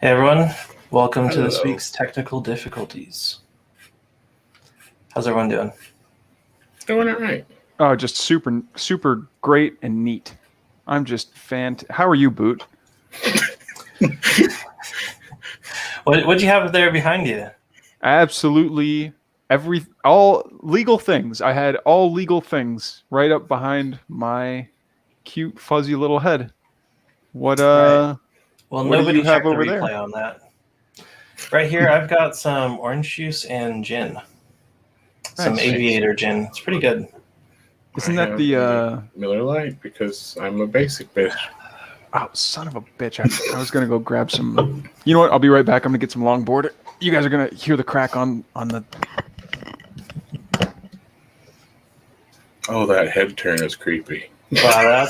Hey everyone, welcome to this Hello. week's technical difficulties. How's everyone doing? It's going all right. Oh, just super great and neat. I'm just How are you, Boot? What'd you have there behind you? Absolutely all legal things. I had all legal things right up behind my cute fuzzy little head. What Right. Well, what do nobody you have checked the over replay there? on that. Right here, I've got some orange juice and gin. Some Nice. aviator gin. It's pretty good. Isn't I that have the Miller Lite because I'm a basic bitch. Oh, son of a bitch. I was gonna go grab some. You know what? I'll be right back. I'm gonna get some longboard. You guys are gonna hear the crack on the Oh, that head turn is creepy. Wow,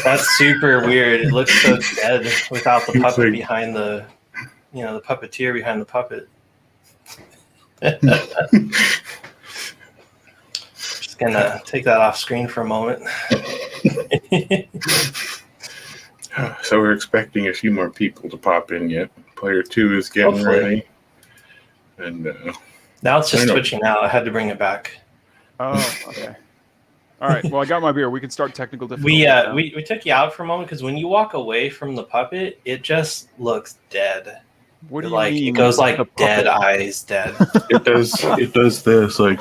that's super weird. It looks so dead without the It's puppet like- behind the puppeteer behind the puppet. Just gonna take that off screen for a moment. So we're expecting a few more people to pop in yet. Player 2 is getting Hopefully. ready. And Now it's just I know. twitching out. I had to bring it back. Oh, okay. All right. Well, I got my beer. We can start technical difficulties. We took you out for a moment because when you walk away from the puppet, it just looks dead. What do you Like mean? it goes the like puppet? dead eyes, dead. it does this like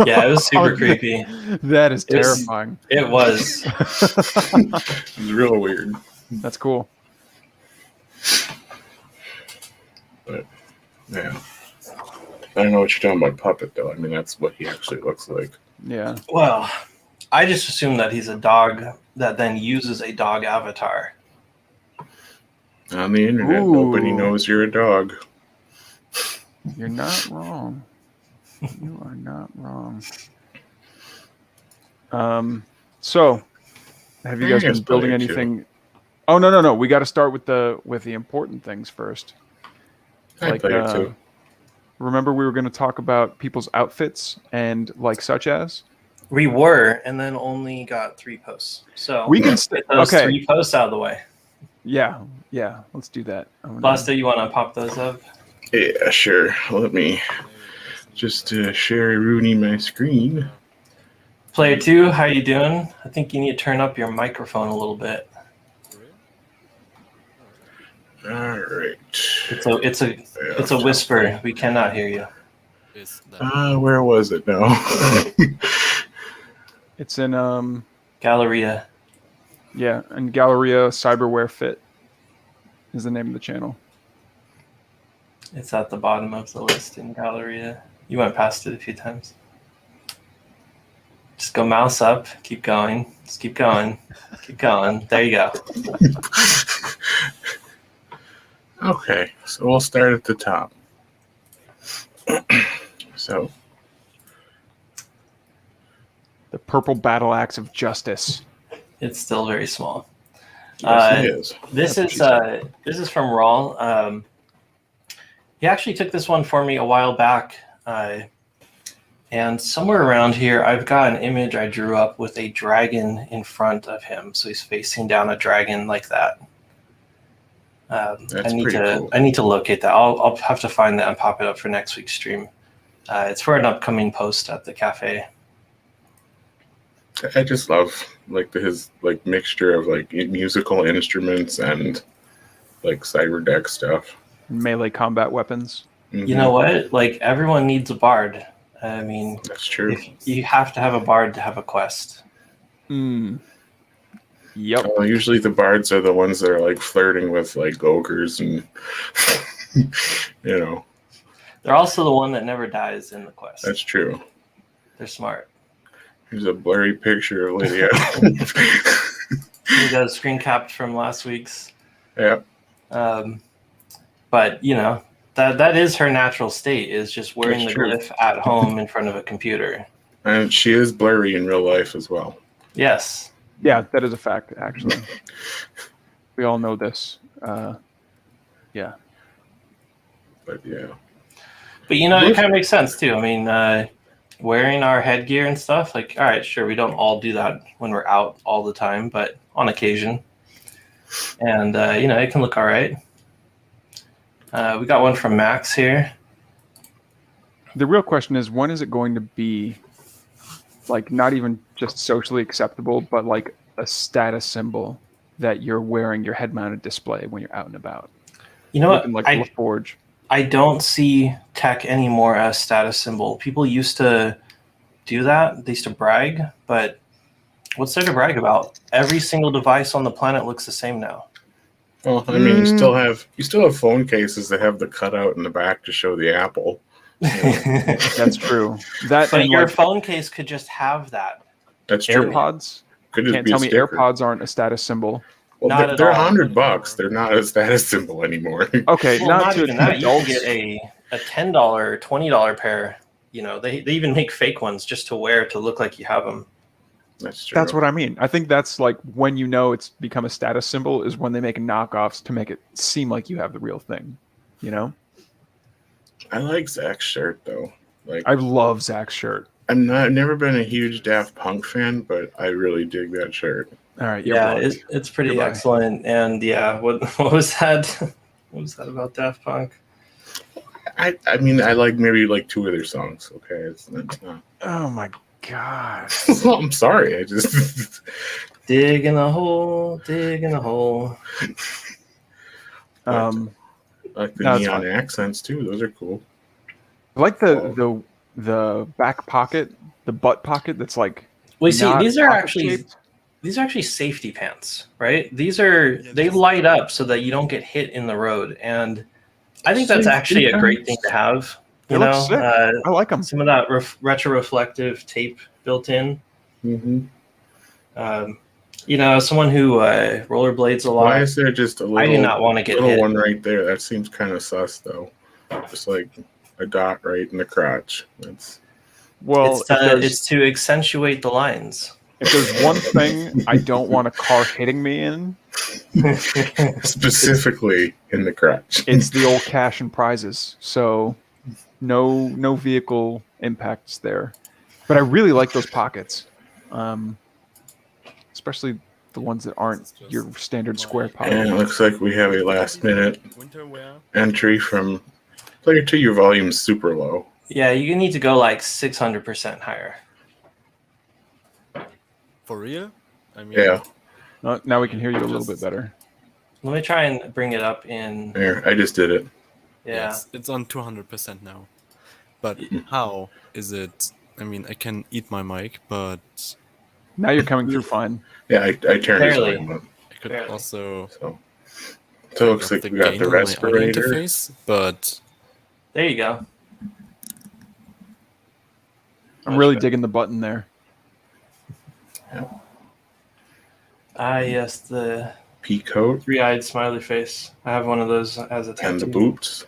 Yeah, it was super Oh, creepy. That is It was- terrifying. It was. it's real weird. That's cool. Yeah. I don't know what you're talking about puppet though. I mean that's what he actually looks like. Yeah. Well, I just assume that he's a dog that then uses a dog avatar. On the internet, Ooh. nobody knows you're a dog. You're not wrong. You are not wrong. So have you guys Yes, been building player two. anything? Oh no. We gotta start with the important things first. Hi, player 2. Remember we were gonna talk about people's outfits and like such as? We were, and then only got 3 posts. So We can let's get those 3 posts out of the way. Yeah, let's do that. Busta, you want to pop those up? Yeah, sure. Let me just share Rooney my screen. Player 2, how you doing? I think you need to turn up your microphone a little bit. All right. It's a whisper. We cannot hear you. Where was it now? It's in Galleria. yeah, and Galleria Cyberware Fit is the name of the channel. It's at the bottom of the list in Galleria. You went past it a few times. Just go mouse up. Keep going. Just keep going. Keep going. There you go. Okay, so we'll start at the top. So, The purple battle axe of justice. It's still very small. yes, it is. This That's what is from Rawl. He actually took this one for me a while back, and somewhere around here, I've got an image I drew up with a dragon in front of him, so he's facing down a dragon like that. That's I need pretty to cool. I need to locate that. I'll have to find that and pop it up for next week's stream. It's for an upcoming post at the cafe. I just love like his like mixture of like musical instruments and like Cyberdeck stuff. Melee combat weapons. You know what? Like everyone needs a bard. I mean, That's true. you have to have a bard to have a quest. Yep. Well, usually the bards are the ones that are like flirting with like ogres and you know. They're also the one that never dies in the quest. That's true. They're smart. Here's a blurry picture of Lydia. We got a screen capped from last week's. Yeah. But you know that is her natural state, is just wearing That's the true. glyph at home in front of a computer. And she is blurry in real life as well. Yes. Yeah, that is a fact, actually. We all know this. Yeah. But yeah. But you know, it kind of makes sense too. I mean, wearing our headgear and stuff, like, all right, sure, we don't all do that when we're out all the time, but on occasion. And, you know, it can look all right. We got one from Max here. The real question is, when is it going to be like not even just socially acceptable, but like a status symbol that you're wearing your head-mounted display when you're out and about? You know Looking what? like LaForge. I don't see tech anymore as status symbol. People used to do that. They used to brag, but what's there to brag about? Every single device on the planet looks the same now. Well, I mean, you still have phone cases that have the cutout in the back to show the Apple. That's true. That But and your like phone case could just have that. That's true. AirPods. Could just Can't be a tell me sticker. AirPods aren't a status symbol. Well, Not at they're all. $100. They're not a status symbol anymore. Okay, Well, not not to even that. You can adults. get a $10, $20 pair. You know, they even make fake ones just to wear to look like you have them. That's true. That's what I mean. I think that's like when you know it's become a status symbol is when they make knockoffs to make it seem like you have the real thing. You know? I like Zach's shirt though. Like I love Zach's shirt. I've never been a huge Daft Punk fan, but I really dig that shirt. All right, Yeah, it's pretty Goodbye. excellent. And yeah, what was that? What was that about Daft Punk? I mean, I like maybe like two of their songs. Okay, it's not. Oh my god. I'm sorry. I just Dig in a hole, dig in a hole. I like the No, it's neon fine. accents too. Those are cool. I like the back pocket, the butt pocket that's like Well, see, not these are pocket-shaped. actually safety pants, right? They light up so that you don't get hit in the road, and I think that's Safety actually a great pants? thing to have. They You look know, sick. I like them. some of that retro-reflective tape built in. Mm-hmm. You know, as someone who rollerblades a lot, Why is there just a little? I do not want to get little hit. one right there? That seems kind of sus though. Just like a dot right in the crotch. That's Well, It's to accentuate the lines. if there's one thing I don't want a car hitting me in, specifically in the crotch. it's the old cash and prizes. So no vehicle impacts there. But I really like those pockets. Especially the ones that aren't your standard square pocket. And it looks like we have a last minute winter wear. entry from player 2. Your volume's super low. Yeah, you need to go like 600% higher. For real? I mean, Yeah. Now we can hear you a little bit better. Let me try and bring it up in. There, I just did it. Yeah. yes, it's on 200% now. But how is it? I mean, I can eat my mic, but Now you're coming through fine. Yeah, I turned his Barely. volume up. I could Barely. also So it looks turn like up we got gain the on my audio respirator. interface, but There you go. I'm really digging the button there. Ah, yes, the Pea coat three-eyed smiley face. I have one of those as a tattoo. and the boots.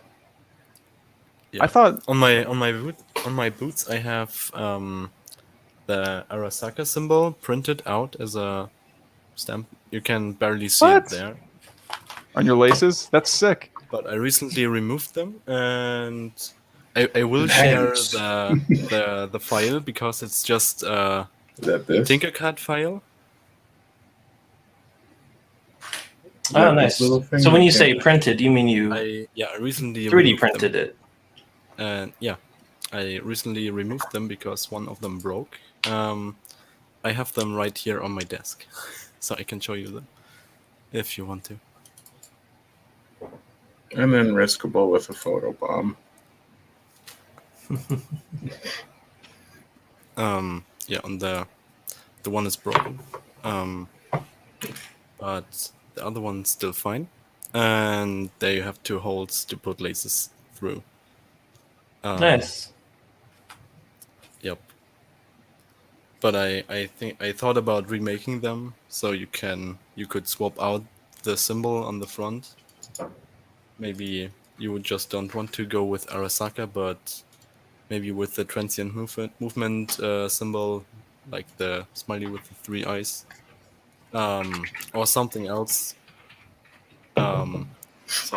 yeah. I thought on my boots I have the Arasaka symbol printed out as a stamp. You can barely see What? it there. on your laces, that's sick. But I recently removed them, and I will share Nice. the file because it's just a Is that this? Tinkercad file. Is Oh, that nice. this little thing? So when I you say can't- printed, you mean you I recently 3D removed printed them. it? And yeah, I recently removed them because one of them broke. I have them right here on my desk, so I can show you them if you want to. And then riskable with a photo bomb. Yeah, on the one is broken, but the other one's still fine, and there you have two holes to put laces through. Nice. Yep. But I think I thought about remaking them so you could swap out the symbol on the front. Maybe you would just don't want to go with Arasaka, but maybe with the transient movement symbol, like the smiley with the three eyes, or something else. So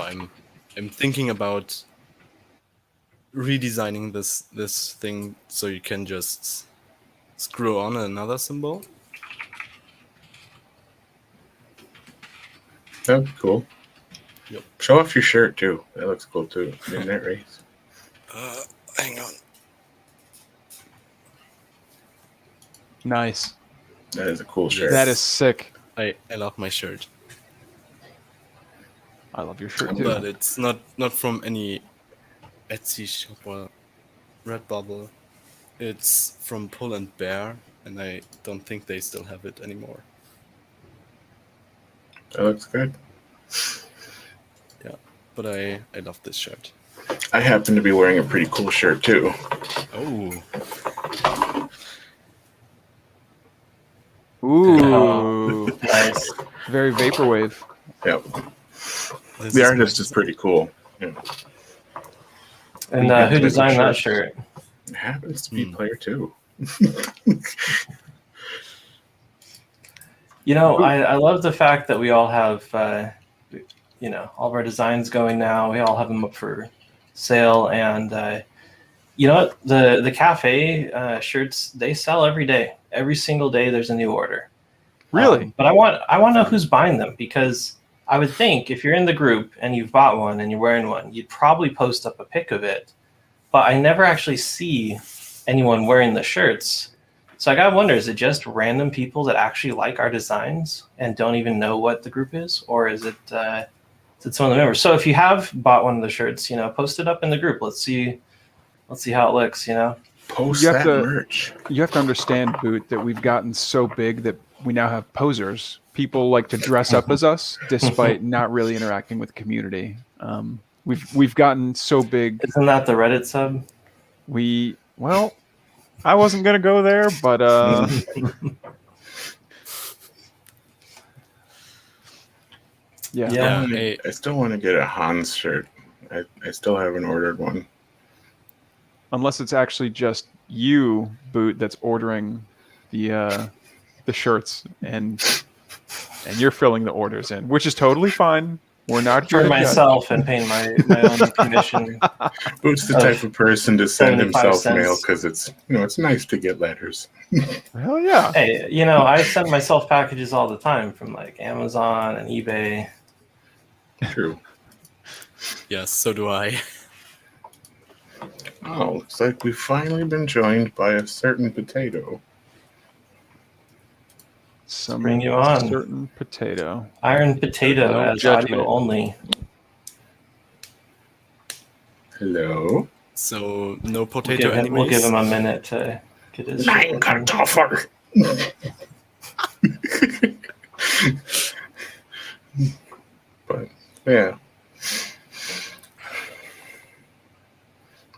I'm thinking about redesigning this thing so you can just screw on another symbol. That's cool. Show off your shirt too. That looks cool too. Midnight Race. Hang on. Nice. That is a cool shirt. That is sick. I love my shirt, I love your shirt too. but it's not from any Etsy shop or Redbubble. It's from Pull and Bear, and I don't think they still have it anymore. That looks good. Yeah, but I love this shirt. I happen to be wearing a pretty cool shirt too. Oh, Ooh, Nice. very vaporwave. Yep. this The is artist my- is pretty cool. Yeah. And who designed that shirt? It happens to be player 2. You know, I love the fact that we all have, all of our designs going now. We all have them up for sale. And, you know what? The cafe shirts, they sell every day. Every single day there's a new order. Really? But I want to know who's buying them, because I would think if you're in the group and you've bought one and you're wearing one, you'd probably post up a pic of it. But I never actually see anyone wearing the shirts. So I gotta wonder, is it just random people that actually like our designs and don't even know what the group is? Or is it some of the members? So if you have bought one of the shirts, post it up in the group. Let's see how it looks, Post You have that to- merch. You have to understand, Boot, that we've gotten so big that we now have posers. People like to dress up as us, despite not really interacting with the community. We've gotten so big. Isn't that the Reddit sub? I wasn't gonna go there, but yeah. Yeah, I still want to get a Hans shirt. I still haven't ordered one. Unless it's actually just you, Boot, that's ordering the shirts and you're filling the orders in, which is totally fine. We're not here For to judge. myself and paying my own commission. Boot's the type of person to send 75 himself cents. mail because it's nice to get letters. Hell yeah. Hey, I send myself packages all the time from like Amazon and eBay. True. yes, so do I. Oh, looks like we've finally been joined by a certain potato. Some Bring you on. certain potato. Iron Potato No as judgment. audio only. Hello. So no We'll potato give, him, we'll give enemies. him a minute to get his. Nein, Kartoffel. But yeah.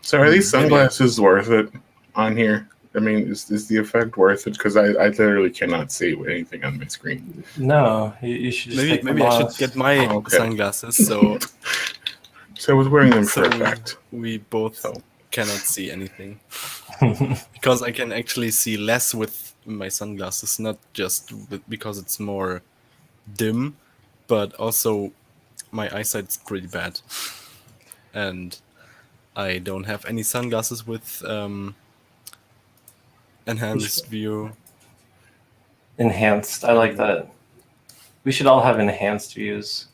So are these sunglasses worth it on here? I mean, is the effect worth it? Because I literally cannot see anything on my screen. No, you should just take Maybe them I should off. get my Okay. sunglasses so So I was wearing them for so effect. we both Oh. cannot see anything. Because I can actually see less with my sunglasses, not just because it's more dim, but also my eyesight's pretty bad. And I don't have any sunglasses with enhanced view. Enhanced. I like that. We should all have enhanced views.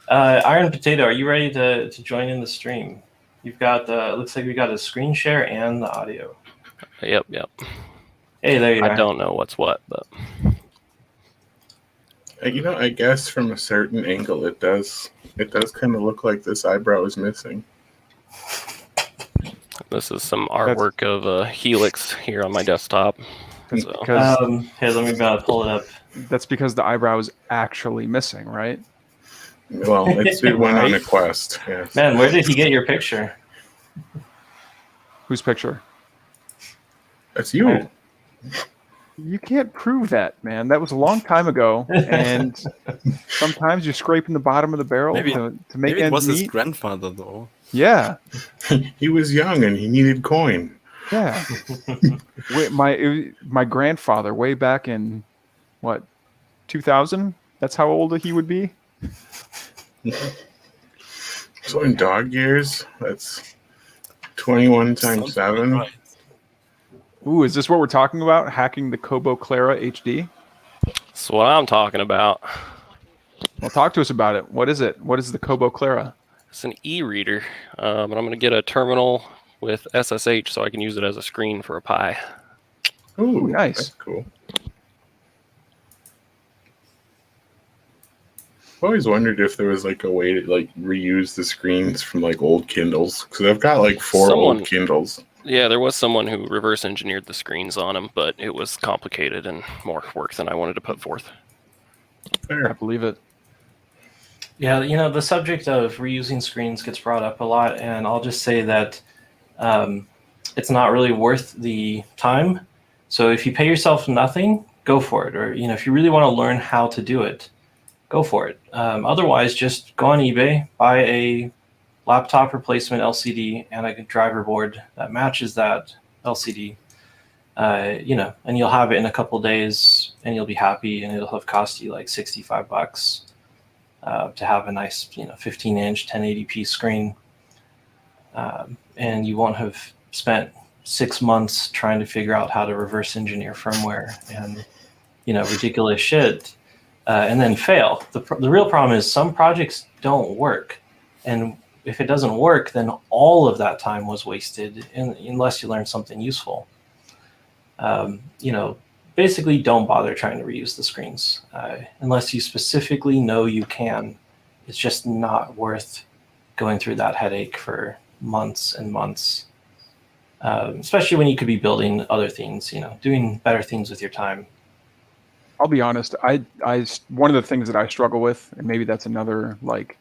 Iron Potato, are you ready to join in the stream? You've got looks like we got a screen share and the audio. Yep. Hey, there you are. I don't know what's what, but I guess from a certain angle, it does kind of look like this eyebrow is missing. this is some artwork of a helix here on my desktop. That's So, because Here, let me pull it up. that's because the eyebrow is actually missing, right? Well, it went on a quest. Yes. Man, where did he get your picture? Whose picture? That's you. You can't prove that, man. That was a long time ago, and sometimes you're scraping the bottom of the barrel Maybe- to make Maybe it was ends his meet. grandfather though. Yeah, He was young and he needed coin. yeah. My grandfather, way back in what 2000. That's how old he would be. So in dog years, that's 21 times Something 7. right. Ooh, is this what we're talking about? Hacking the Kobo Clara HD? that's what I'm talking about. Well, talk to us about it. What is it? What is the Kobo Clara? It's an e-reader, and I'm going to get a terminal with SSH so I can use it as a screen for a Pi. Ooh, nice. That's cool. I've always wondered if there was like a way to like reuse the screens from like old Kindles, because I've got like four old Kindles. Yeah, there was someone who reverse engineered the screens on them, but it was complicated and more work than I wanted to put forth. I believe it. Yeah, the subject of reusing screens gets brought up a lot, and I'll just say that it's not really worth the time. So if you pay yourself nothing, go for it. Or if you really want to learn how to do it, go for it. Otherwise, just go on eBay, buy a laptop replacement LCD and a driver board that matches that LCD. And you'll have it in a couple days, and you'll be happy, and it'll have cost you like $65 to have a nice 15-inch 1080p screen, and you won't have spent 6 months trying to figure out how to reverse engineer firmware and ridiculous shit, and then fail. The real problem is some projects don't work, and if it doesn't work, then all of that time was wasted unless you learn something useful. Basically don't bother trying to reuse the screens unless you specifically know you can. It's just not worth going through that headache for months and months, especially when you could be building other things, doing better things with your time. I'll be honest. I one of the things that I struggle with, and maybe that's another like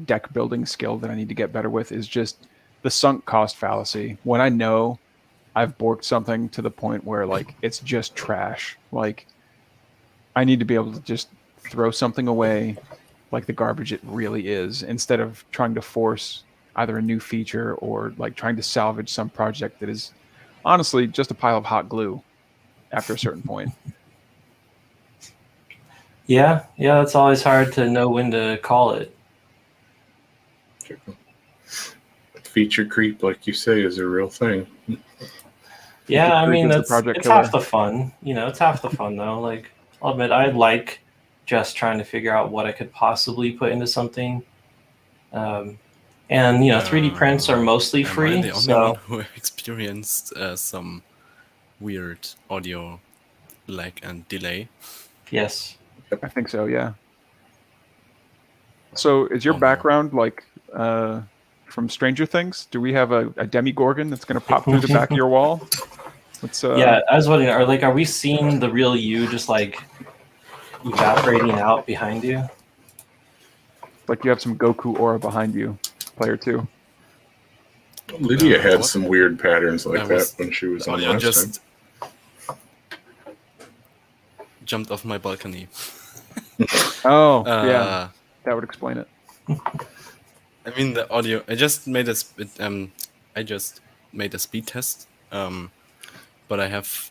deck building skill that I need to get better with, is just the sunk cost fallacy. When I know I've borked something to the point where like it's just trash, like I need to be able to just throw something away like the garbage it really is, instead of trying to force either a new feature or like trying to salvage some project that is honestly just a pile of hot glue after a certain point. Yeah, it's always hard to know when to call it. Feature creep, like you say, is a real thing. Yeah, I mean, It's it's half the fun. It's half the fun, though. Like, I'll admit, I like just trying to figure out what I could possibly put into something. And 3D prints are mostly free. Am I the only one who experienced some weird audio lag and delay? Yes. I think so, yeah. So is your background like from Stranger Things? Do we have a Demigorgon that's going to pop through the back of your wall? Yeah, I was wondering, are we seeing the real you just like evaporating out behind you? Like you have some Goku aura behind you, player 2. Lydia had some weird patterns like that when she was on last time. Jumped off my balcony. Oh, yeah, that would explain it. I mean, the audio. I just made a speed test. But I have,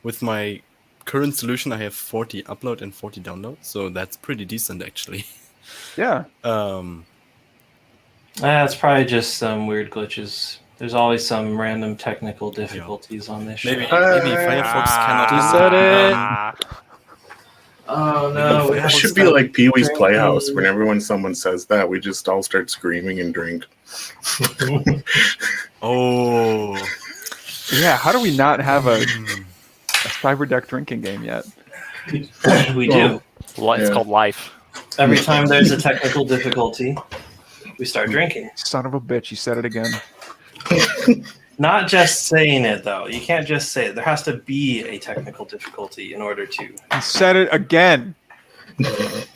with my current solution, I have 40 upload and 40 download, so that's pretty decent actually. Yeah. It's probably just some weird glitches. There's always some random technical difficulties on this show. Maybe Firefox cannot. You said it. Oh no! It should be like Pee Wee's Playhouse. Whenever someone says that, we just all start screaming and drink. Oh. Yeah, how do we not have a Cyberdeck drinking game yet? We do. It's called Life. Every time there's a technical difficulty, we start drinking. Son of a bitch, you said it again. Not just saying it, though. You can't just say it. There has to be a technical difficulty in order to. You said it again. The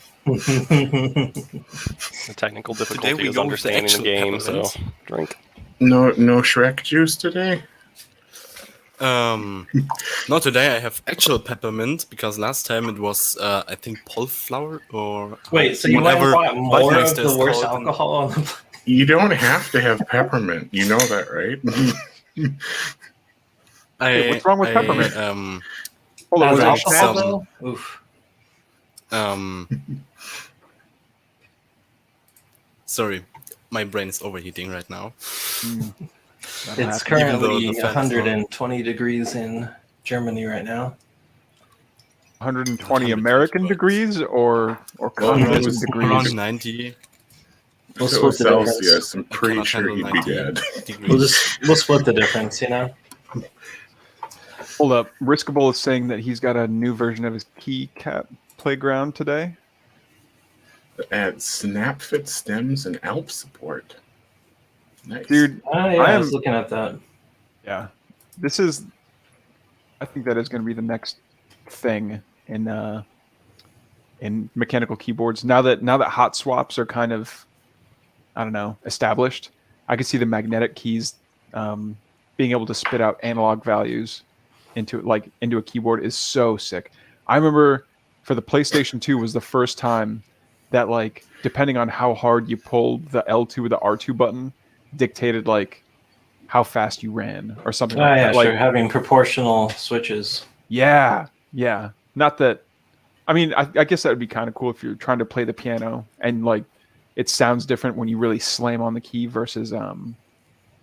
technical difficulty is understanding the game, so drink. No Shrek juice today? Not today. I have actual peppermint because last time it was I think pulflower or wait. So you might have bought more of the worst alcohol on the. You don't have to have peppermint. You know that, right? What's wrong with peppermint? Hold on, alcohol though? Oof. Sorry, my brain is overheating right now. It's currently 120 degrees in Germany right now. 120 100 American but degrees or Well, communism was degrees? around 90. We'll If it was split the difference. Celsius, I'm I pretty cannot sure handle he'd be 90 dead. degrees. We'll split the difference. Hold up. Riskable is saying that he's got a new version of his keycap playground today. Add snap fit stems and Alp support. Nice. Dude, Oh yeah, I was looking at that. yeah. I think that is going to be the next thing in mechanical keyboards. Now that hot swaps are kind of, I don't know, established, I could see the magnetic keys being able to spit out analog values into a keyboard is so sick. I remember for the PlayStation 2 was the first time that, like, depending on how hard you pulled the L2 or the R2 button dictated like how fast you ran or something Oh like yeah, that. Like, sure. Having proportional switches. yeah. Not that. I mean, I guess that would be kind of cool if you're trying to play the piano and like it sounds different when you really slam on the key versus if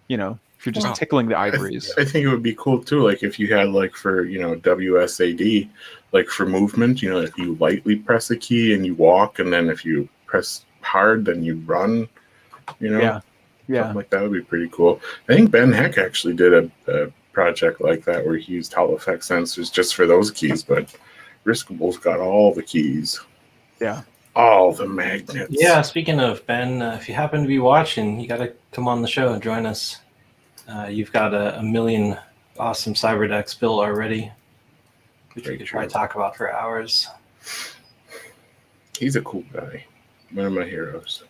you're just tickling the ivories. I think it would be cool too, like if you had like for WSAD, like for movement, if you lightly press a key and you walk, and then if you press hard, then you run. Yeah. Something like that would be pretty cool. I think Ben Heck actually did a project like that where he used Hall effect sensors just for those keys, but Riskable's got all the keys. Yeah. All the magnets. Yeah, speaking of Ben, if you happen to be watching, you got to come on the show and join us. You've got a million awesome Cyberdecks built already, which we could try to talk about for hours. He's a cool guy. One of my heroes.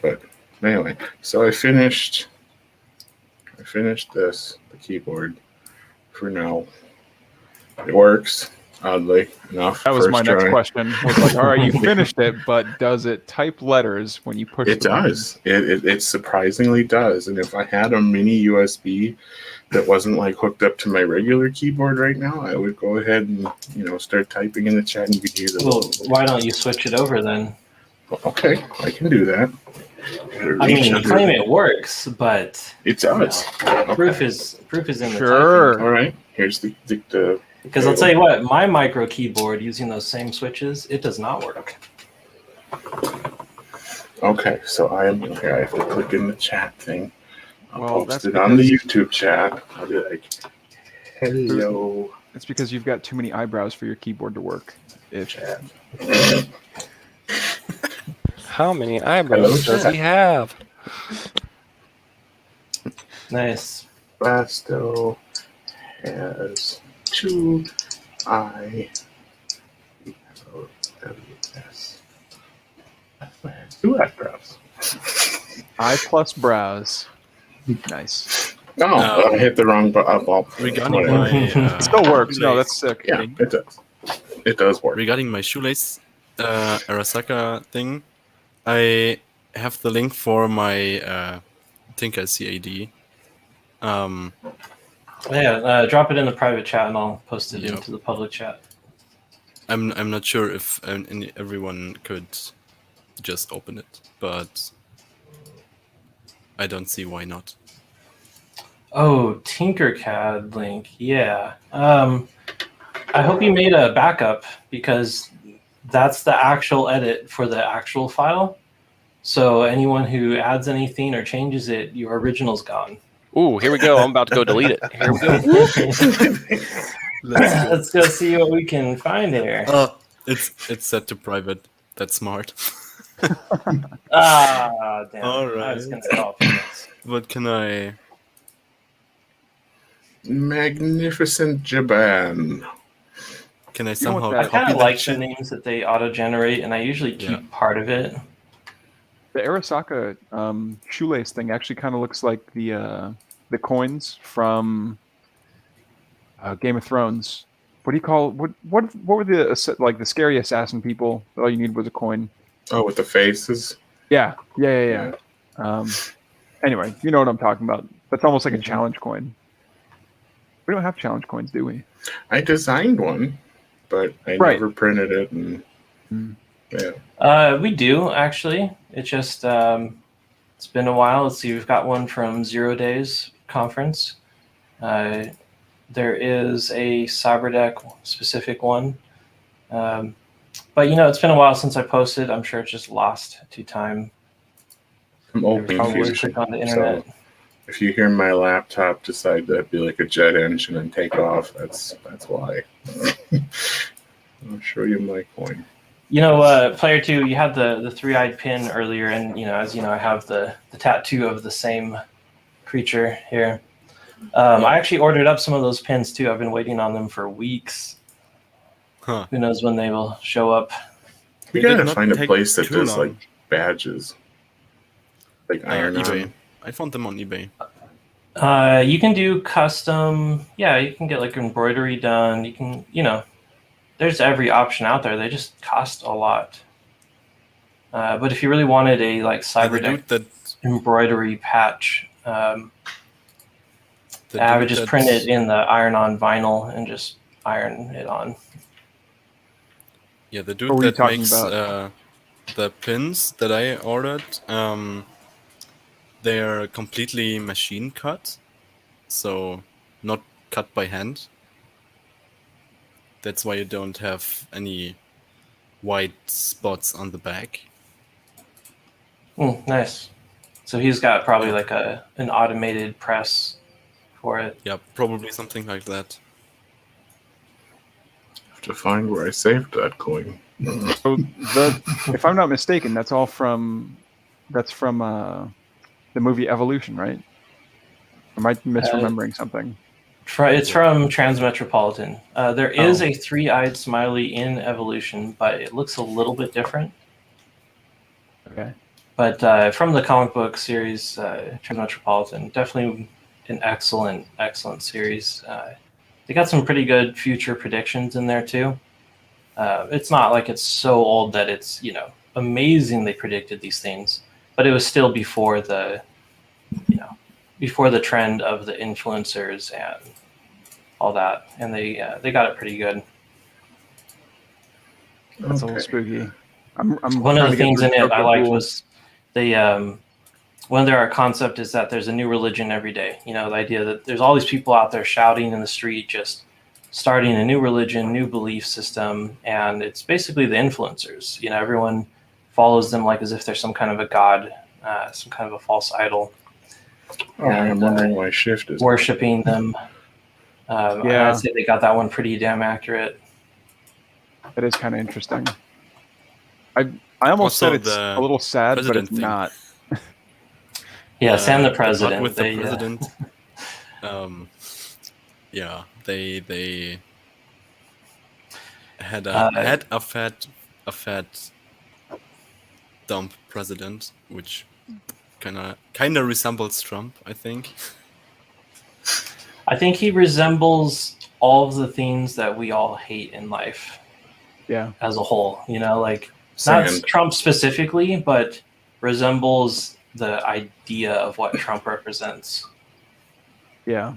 But anyway, so I finished the keyboard for now. It works, oddly enough. That was my next try. question. Was like, all right, you finished it, but does it type letters when you push It the button? does. It surprisingly does. And if I had a mini USB that wasn't like hooked up to my regular keyboard right now, I would go ahead and start typing in the chat, and you could hear the. Well, why don't you switch it over then? Okay, I can do that. I mean, you claim it works, but It does. proof is in the Sure. All right. Here's the because I'll tell you what, my micro keyboard using those same switches, it does not work. Okay, so I am here. I have to click in the chat thing. I'll Well, post that's it on the because- YouTube chat. I'll be like, hello, It's because you've got too many eyebrows for your keyboard to work. chat. How many eyebrows Hello, does he have? Nice. Basto has 2 2 eyebrows. I plus brows. Nice. No, I hit the wrong button. Regarding Whatever. my Still works. No, shoelace- that's sick. Yeah, it does. It does work. regarding my shoelace Arasaka thing, I have the link for my Tinker CAD. Yeah, drop it in the private chat and I'll post it Yep. into the public chat. I'm not sure if everyone could just open it, but I don't see why not. Oh, Tinkercad link. Yeah. I hope you made a backup because that's the actual edit for the actual file. So anyone who adds anything or changes it, your original's gone. Ooh, here we go. I'm about to go delete it. Here we go. Let's go see what we can find here. It's set to private. That's smart. Ah, damn. All I was right. going to stop this. But can I? Magnificent Japan. Can I know somehow what I that- kind copy of that like the shit? names that they auto-generate, and I usually keep Yeah. part of it. The Arasaka shoelace thing actually kind of looks like the coins from Game of Thrones. What do you call what were the like the scary assassin people? All you need was a coin. Oh, with the faces. Yeah. Anyway, you know what I'm talking about. That's almost like a challenge coin. We don't have challenge coins, do we? I designed one, but I Right. never printed it. And We do, actually. It just, it's been a while. Let's see, we've got one from 0 Days Conference. there is a Cyberdeck specific one. But it's been a while since I posted. I'm sure it's just lost to time. I'm It was open probably fusion. quick on the internet. So if you hear my laptop decide to be like a jet engine and take off, that's why. I'll show you my coin. Player 2, you had the three-eyed pin earlier, and as I have the tattoo of the same creature here. I actually ordered up some of those pins too. I've been waiting on them for weeks. Huh. Who knows when they will show up? We They did gotta not find a take place that too does long. like badges, like iron eBay. on. I found them on eBay. You can do custom. Yeah, you can get like embroidery done. You can, there's every option out there. They just cost a lot. But if you really wanted a like And the Cyberdeck dude that embroidery patch, the I would dude just that- print it in the iron-on vinyl and just iron it on. Yeah, the What dude were you that talking makes about? the pins that I ordered, they're completely machine cut, so not cut by hand. That's why you don't have any white spots on the back. Nice. So he's got probably like an automated press for it. Yeah, probably something like that. Have to find where I saved that coin. So if I'm not mistaken, that's from the movie Evolution, right? Am I misremembering something? It's from Transmetropolitan. There is Oh. a three-eyed smiley in Evolution, but it looks a little bit different. Okay. But from the comic book series, Transmetropolitan, definitely an excellent series. They got some pretty good future predictions in there too. It's not like it's so old that it's amazing they predicted these things, but it was still before the trend of the influencers and all that, and they got it pretty good. That's a little spooky. I'm One of trying the to get things through in it I Tokyo liked Ghoul. was they one of their concept is that there's a new religion every day. The idea that there's all these people out there shouting in the street, just starting a new religion, new belief system, and it's basically the influencers. Everyone follows them like as if they're some kind of a god, some kind of a false idol, Oh, I'm wondering why shift is worshiping them. Yeah. I'd say they got that one pretty damn accurate. That is kind of interesting. I almost Also, said it's the a little sad, but president it's thing. not. Yes, and the bug president. with the They, president. Yeah, they had a fat dump president, which kind of resembles Trump, I think. I think he resembles all of the things that we all hate in life Yeah. as a whole. Like sand. not Trump specifically, but resembles the idea of what Trump represents. Yeah.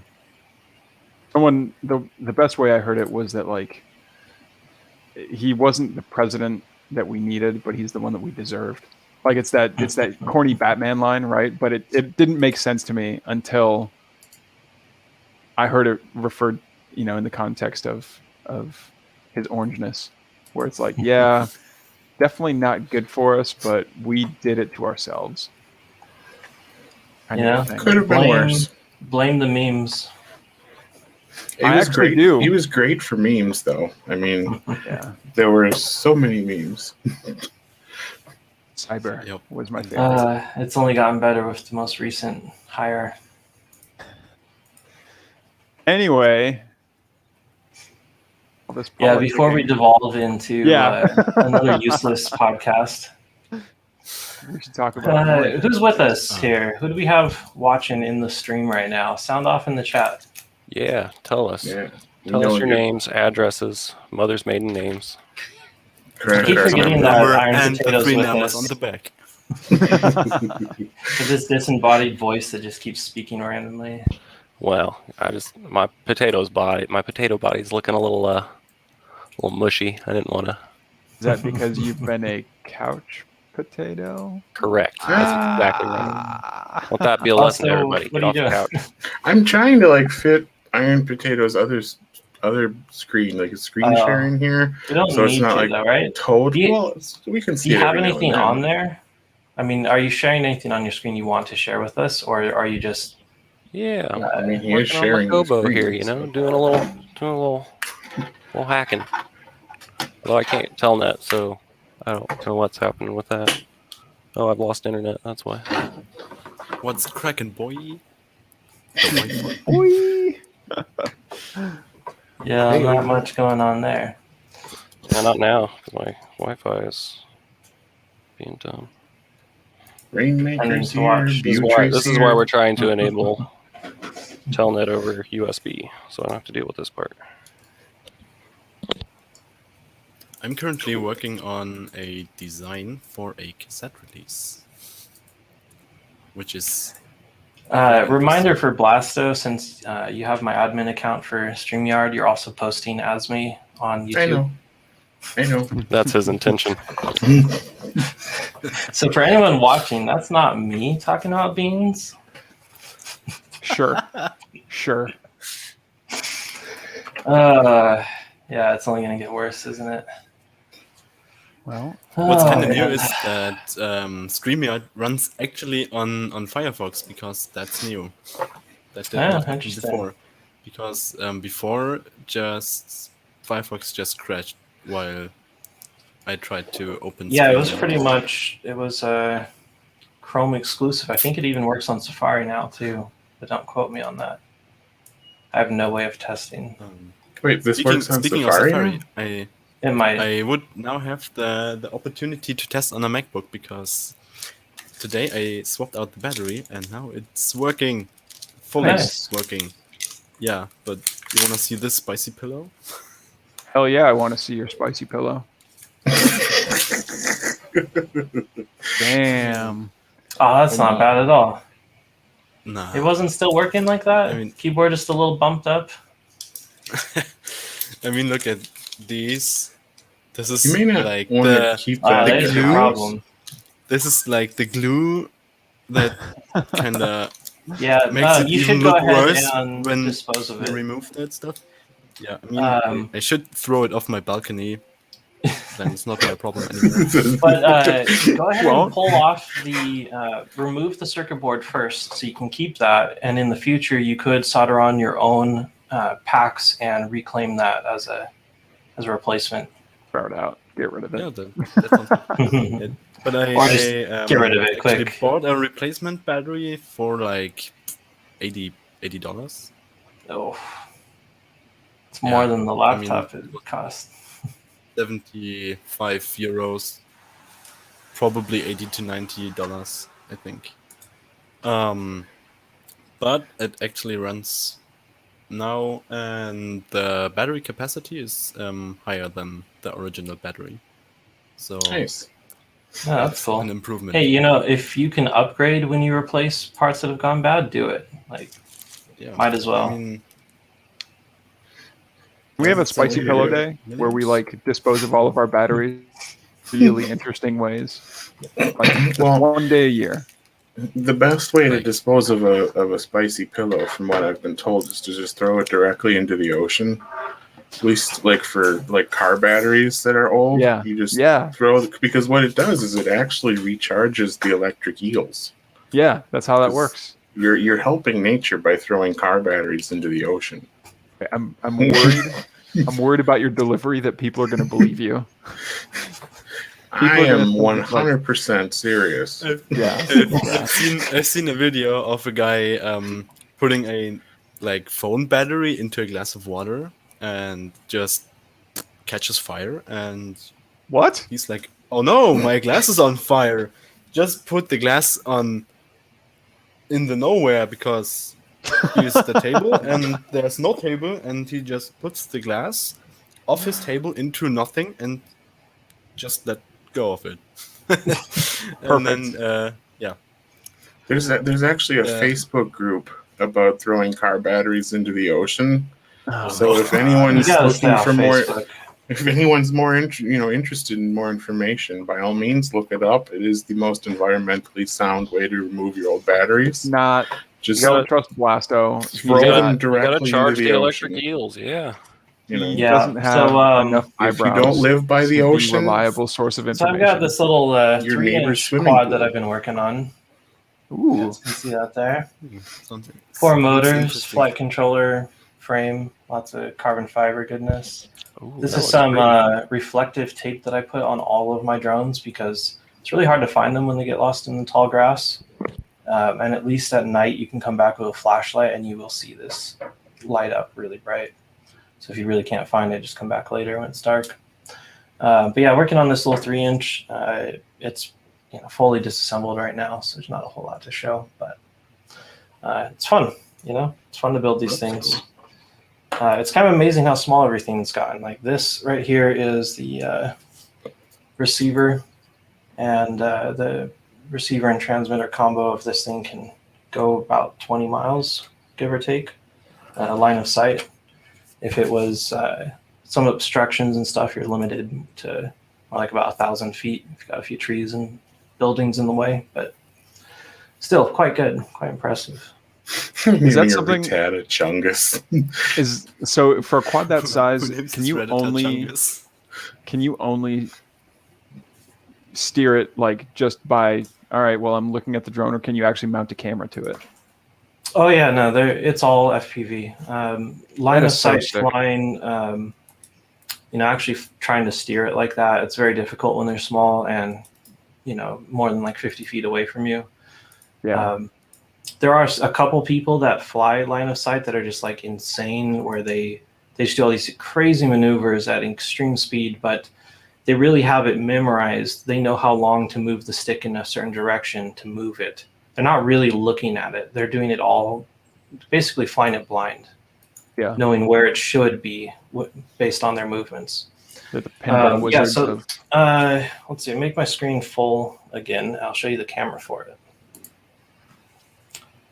The best way I heard it was that like he wasn't the president that we needed, but he's the one that we deserved. Like it's that corny Batman line, right? But it didn't make sense to me until I heard it referred, in the context of his orangeness, where it's like, yeah, definitely not good for us, but we did it to ourselves. Kind of a thing. Could have been worse. Blame the memes. I was actually great. do. He was great for memes, though. I mean, Yeah. there were so many memes. Cyber Yep. was my favorite. It's only gotten better with the most recent hire. Anyway. all this Yeah, before we politicking. devolve into Yeah. another useless podcast. We should talk about it. Who's with us here? Who do we have watching in the stream right now? Sound off in the chat. Yeah, tell us. Yeah. Tell us your you're names, addresses, mother's maiden names. correct. I keep forgetting that Number Iron and the Potato's 3 with numbers us. on the back. With this disembodied voice that just keeps speaking randomly. Well, my potato body's looking a little mushy. I didn't want to. Is that because you've been a couch potato? Correct. That's exactly right. Let that be a lesson to Also, everybody. what Get are off you the doing? couch. I'm trying to fit Iron Potato's other screen, like a screen sharing here. We don't So it's need not to, like though, right? Toad. Do you- Well, we can Do see you it have every now and anything then. on there? I mean, are you sharing anything on your screen you want to share with us, or are you just? Yeah, I'm I mean, he is working on my sharing the Kobo screen, here, you know, so- doing a little hacking. Although I can't tell net, so I don't know what's happening with that. Oh, I've lost internet. That's why. What's cracking, boy? The Wi-Fi. Boy. Yeah, not much going on there. Yeah, not now. My Wi-Fi is being dumb. Rainmaker's to here. watch. This is why we're trying to enable telnet over USB, so I don't have to deal with this part. I'm currently working on a design for a cassette release, which is Reminder for Blasto, since you have my admin account for StreamYard, you're also posting as me on YouTube. I know. That's his intention. So for anyone watching, that's not me talking about beans. Sure. Yeah, it's only gonna get worse, isn't it? Well, What's Oh, kind of new man. is that StreamYard runs actually on Firefox, because that's new. That did not happen interesting. before. Because before, just Firefox just crashed while I tried to open. Yeah, it was StreamYard. pretty much. It was Chrome exclusive. I think it even works on Safari now too, but don't quote me on that. I have no way of testing. Wait, this works on Speaking Safari? of Safari, It might. I would now have the opportunity to test on a MacBook, because today I swapped out the battery and now it's working. Fully Nice. working. Yeah, but you want to see this spicy pillow? hell yeah, I want to see your spicy pillow. Damn. Oh, that's not bad at all. Nah. It wasn't still working like that? I mean- Keyboard just a little bumped up? I mean, look at these. This is You may not like want to the keep Ah, that in there's your your house. problem. this is like the glue that kind of Yeah, makes it you even should go look ahead worse and when dispose of it. remove that stuff. Yeah, I mean, I should throw it off my balcony. Then it's not my problem anymore. But go ahead Well- and pull off remove the circuit board first, so you can keep that. And in the future, you could solder on your own packs and reclaim that as a replacement. Throw it out. Get rid of it. Yeah, that sounds good. But Or just get rid of it actually quick. bought a replacement battery for like $80. Oh, it's more Yeah, than the I mean- laptop it would cost. 75 euros, probably $80 to $90, I think. But it actually runs now, and the battery capacity is higher than the original battery. So Nice. Yeah, that's cool. an improvement. Hey, if you can upgrade when you replace parts that have gone bad, do it. Like, Yeah, might as well. I mean, We have a Doesn't sound spicy like pillow you're day where we millions. like dispose of all of our batteries really interesting ways. Like Well- one day a year. The best way to Like- dispose of a spicy pillow, from what I've been told, is to just throw it directly into the ocean. At least, like for like car batteries that are old, Yeah. you just Yeah. throw, because what it does is it actually recharges the electric eels. Yeah, that's how that works. You're helping nature by throwing car batteries into the ocean. I'm worried. I'm worried about your delivery that people are going to believe you. I are gonna am think it's like- 100% serious. Yeah. I've seen a video of a guy putting a phone battery into a glass of water and just catches fire, and What? he's like, "Oh no, my glass is on fire!" Just put the glass on in the nowhere, because here's the table and there's no table, and he just puts the glass off his table into nothing and just let go of it. And then There's actually a Yeah. Facebook group about throwing car batteries into the ocean. Oh, So if You anyone's gotta stay looking on for more, Facebook. if anyone's more interested in more information, by all means look it up. It is the most environmentally sound way to remove your old batteries. not Just You gotta trust Blasto. throw You them gotta directly charge into the the electric ocean. eels. Yeah. You know, He Yeah, doesn't have so, enough if you eyebrows don't live by the to be ocean, reliable source of so information. I've got this little Your neighbor's 3-inch swimming quad pool. that I've been working on. You Ooh, guys can see that there. Something. 4 Looks motors, interesting. flight controller, frame, lots of carbon fiber goodness. Ooh, This that is looks some pretty. reflective tape that I put on all of my drones because it's really hard to find them when they get lost in the tall grass. And at least at night, you can come back with a flashlight and you will see this light up really bright. So if you really can't find it, just come back later when it's dark. But yeah, working on this little 3-inch. It's fully disassembled right now, so there's not a whole lot to show. But it's fun. It's fun to build these things. It's kind of amazing how small everything's gotten. Like this right here is the receiver, and the receiver and transmitter combo of this thing can go about 20 miles, give or take, line of sight. If it was some obstructions and stuff, you're limited to like about 1,000 feet if you've got a few trees and buildings in the way, but still quite good, quite impressive. Is that something- Rattata Chungus? is so for a quad that size, Who names can his you Rattata only steer it like just by, all right, well, I'm looking at the drone, or can you actually mount a camera to it? Oh yeah, no, it's all FPV. Line of is so sight sick. flying. Actually trying to steer it like that, it's very difficult when they're small and more than like 50 feet away from you. Yeah. There are a couple people that fly line of sight that are just like insane, where they just do all these crazy maneuvers at extreme speed, but they really have it memorized. They know how long to move the stick in a certain direction to move it. They're not really looking at it. They're doing it all, basically flying it blind. Yeah. Knowing where it should be based on their movements. They're the pinball wizards so of let's see. Make my screen full again. I'll show you the camera for it.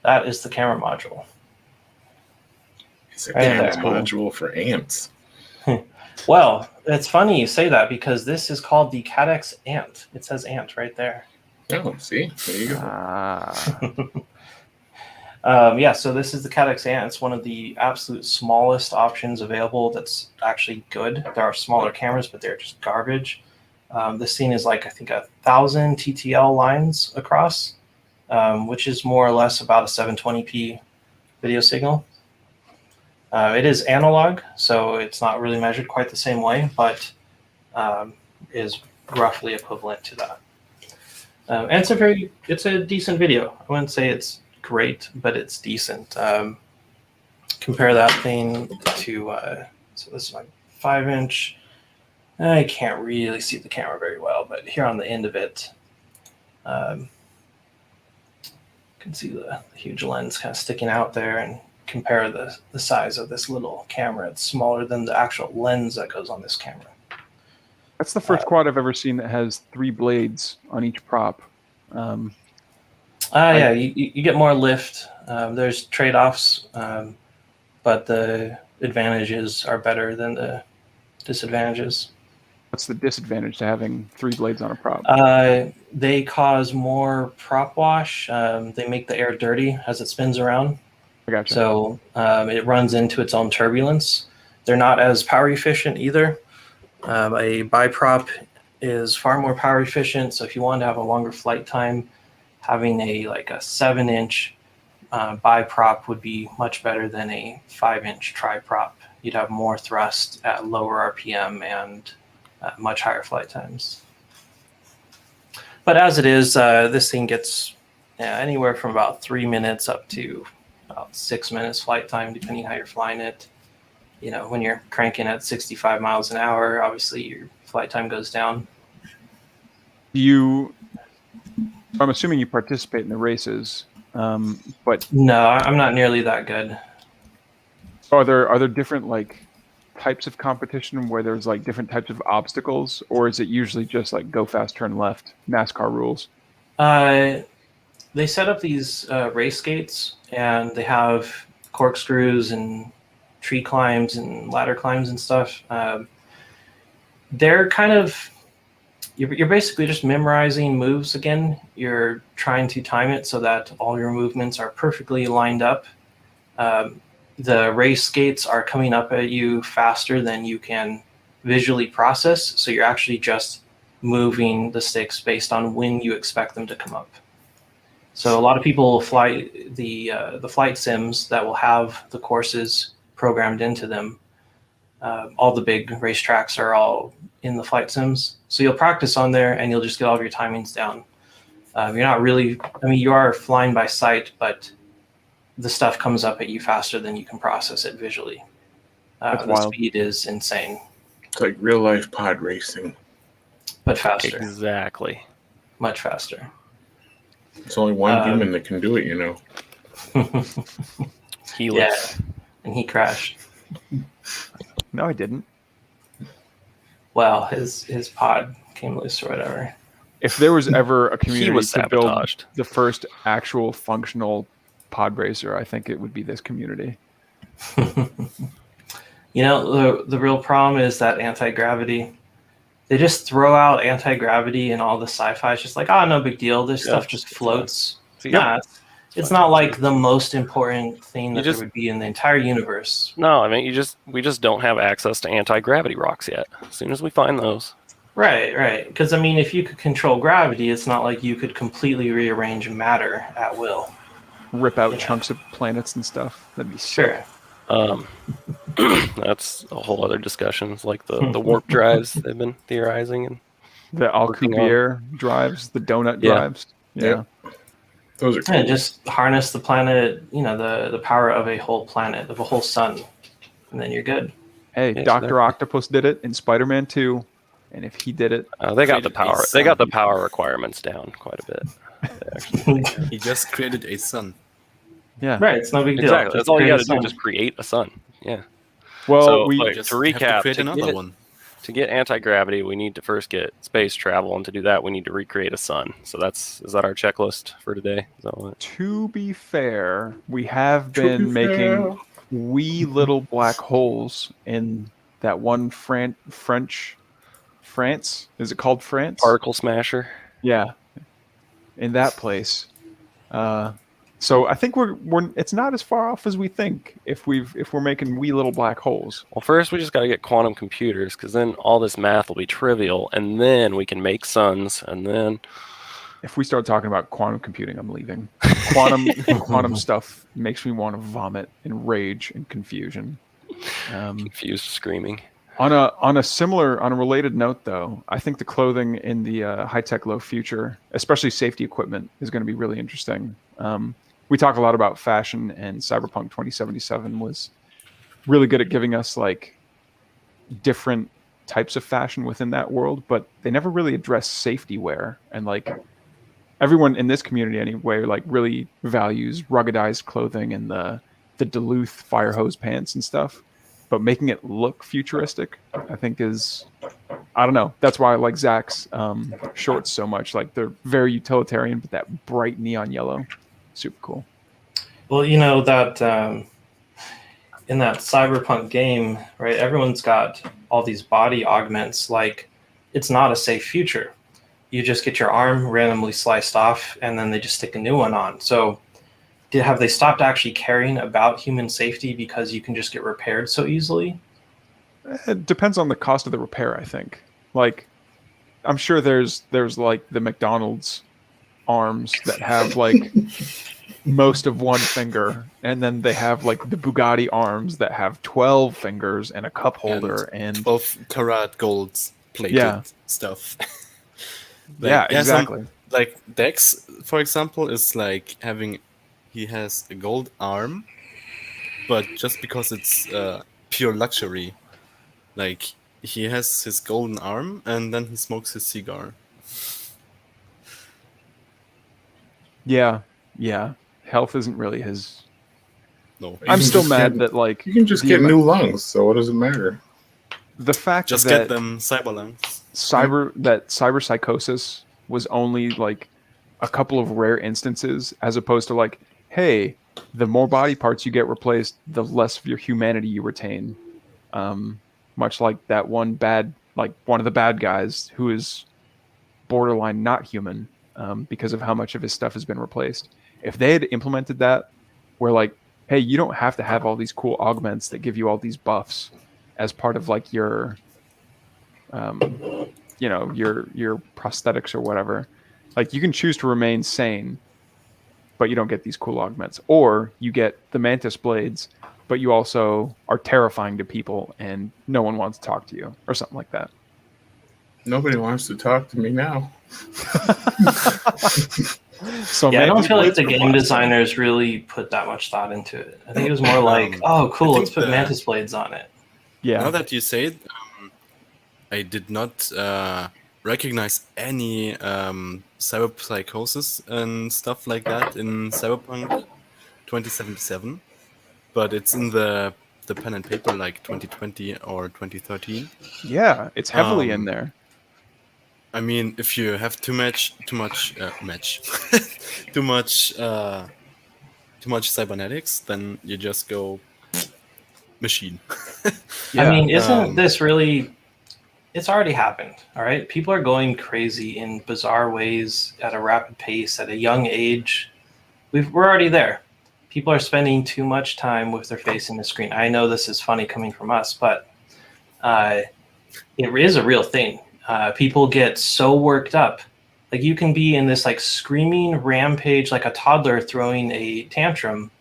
That is the camera module. It's a Right, camera that's cool. module for ants. Well, it's funny you say that because this is called the Cadex Ant. It says Ant right there. Oh, see, there you go. So this is the Cadex Ant. It's one of the absolute smallest options available that's actually good. There are smaller cameras, but they're just garbage. This thing is like, I think, 1,000 TTL lines across, which is more or less about a 720p video signal. It is analog, so it's not really measured quite the same way, but is roughly equivalent to that. And it's a decent video. I wouldn't say it's great, but it's decent. Compare that thing to, so this is my 5-inch. I can't really see the camera very well, but here on the end of it, you can see the huge lens kind of sticking out there, and compare the size of this little camera. It's smaller than the actual lens that goes on this camera. That's the first quad I've ever seen that has 3 blades on each prop. Yeah, you get more lift. There's trade-offs, but the advantages are better than the disadvantages. What's the disadvantage to having 3 blades on a prop? They cause more prop wash. They make the air dirty as it spins around. I gotcha. So it runs into its own turbulence. They're not as power efficient either. A biprop is far more power efficient. So if you want to have a longer flight time, having a 7-inch biprop would be much better than a 5-inch triprop. You'd have more thrust at lower RPM and much higher flight times. But as it is, this thing gets anywhere from about 3 minutes up to about 6 minutes flight time, depending how you're flying it. When you're cranking at 65 miles an hour, obviously your flight time goes down. I'm assuming you participate in the races, but No, I'm not nearly that good. are there different types of competition where there's different types of obstacles, or is it usually just go fast, turn left, NASCAR rules? They set up these race gates, and they have corkscrews and tree climbs and ladder climbs and stuff. They're kind of you're basically just memorizing moves again. You're trying to time it so that all your movements are perfectly lined up. The race skates are coming up at you faster than you can visually process, so you're actually just moving the sticks based on when you expect them to come up. So a lot of people fly the flight sims that will have the courses programmed into them. All the big racetracks are all in the flight sims, so you'll practice on there and you'll just get all of your timings down. You're not really, I mean, you are flying by sight, but the stuff comes up at you faster than you can process it visually. That's the wild. speed is insane, It's like real life pod racing. but faster, Exactly. much faster. It's only one human that can do it, you know. Helix. And he crashed. No, I didn't. Well, his pod came loose or whatever. If there was ever a He community was to build sabotaged. the first actual functional pod racer, I think it would be this community. You know, the real problem is that anti-gravity. They just throw out anti-gravity and all the sci-fi. It's just like, oh, no big deal. This stuff just floats. So, Nah, it's not like the most important thing that just- there would be in the entire universe. No, I mean we just don't have access to anti-gravity rocks yet. As soon as we find those. Right. Because, I mean, if you could control gravity, it's not like you could completely rearrange matter at will. Rip out Yeah. chunks of planets and stuff. That'd be sick. Sure. That's a whole other discussion. It's like the warp drives they've been theorizing and The Working on- Alcubierre drives, the donut Yeah. drives. Yeah. Those are cool. And just harness the planet, you know, the power of a whole planet, of a whole sun, and then you're good. Hey, Yeah, Dr. exactly. Octopus did it in Spider-Man 2, and if he did it, they got the Created a power. They got the sun. power requirements down quite a bit. Actually. He just created a sun. yeah. Right, it's no big deal. Exactly. Just That's all you create got a to do. sun. Just create a sun. Yeah. Well, So, we like, Just to have recap, create to another get- one. To get anti-gravity, we need to first get space travel, and to do that, we need to recreate a sun. So is that our checklist for today? Is that what? to be fair, we have To been be making fair. wee little black holes in that one France. Is it called France? Particle smasher. Yeah, in that place. So I think we're it's not as far off as we think if we're making wee little black holes. Well, first we just got to get quantum computers, because then all this math will be trivial, and then we can make suns, and then If we start talking about quantum computing, I'm leaving. Quantum stuff makes me want to vomit in rage and confusion. confused screaming. On a related note, though, I think the clothing in the high-tech low future, especially safety equipment, is going to be really interesting. We talk a lot about fashion, and Cyberpunk 2077 was really good at giving us like different types of fashion within that world, but they never really address safety wear. And like everyone in this community anyway, like really values ruggedized clothing and the Duluth fire hose pants and stuff. But making it look futuristic, I think is, I don't know. That's why I like Zach's shorts so much. Like they're very utilitarian, but that bright neon yellow, super cool. Well, you know that in that Cyberpunk game, right? Everyone's got all these body augments. Like, it's not a safe future. You just get your arm randomly sliced off, and then they just stick a new one on. So, have they stopped actually caring about human safety because you can just get repaired so easily? It depends on the cost of the repair, I think. Like, I'm sure there's like the McDonald's arms that have like most of one finger, and then they have like the Bugatti arms that have 12 fingers and a cup holder and 12-karat gold plated Yeah. stuff. yeah, there's some- exactly. like Dex, for example, is like he has a gold arm, but just because it's pure luxury. Like, he has his golden arm, and then he smokes his cigar. Yeah. Health isn't really his. No, You I'm can still just mad get- that like You can just the get amou- new lungs, so what does it matter? the fact just that get them cyber lungs. cyber psychosis was only like a couple of rare instances, as opposed to like, hey, the more body parts you get replaced, the less of your humanity you retain. Much like that one of the bad guys who is borderline not human because of how much of his stuff has been replaced. If they had implemented that, where like, hey, you don't have to have all these cool augments that give you all these buffs as part of like your, your prosthetics or whatever. Like you can choose to remain sane, but you don't get these cool augments, or you get the mantis blades, but you also are terrifying to people and no one wants to talk to you or something like that. Nobody wants to talk to me now. So Yeah, I don't mantis feel like blades the for game blast. designers really put that much thought into it. I think it was more like, oh, cool, I let's think put the- mantis blades on it. Yeah. Now that you say it, I did not recognize any cyberpsychosis and stuff like that in Cyberpunk 2077, but it's in the pen and paper like 2020 or 2013. Yeah, it's heavily in Um, there. I mean, if you have too much too much cybernetics, then you just go machine. Yeah. I mean, isn't Um, this really? It's already happened. All right, people are going crazy in bizarre ways at a rapid pace at a young age. We're already there. People are spending too much time with their face in the screen. I know this is funny coming from us, but it is a real thing. People get so worked up. Like you can be in this like screaming rampage, like a toddler throwing a tantrum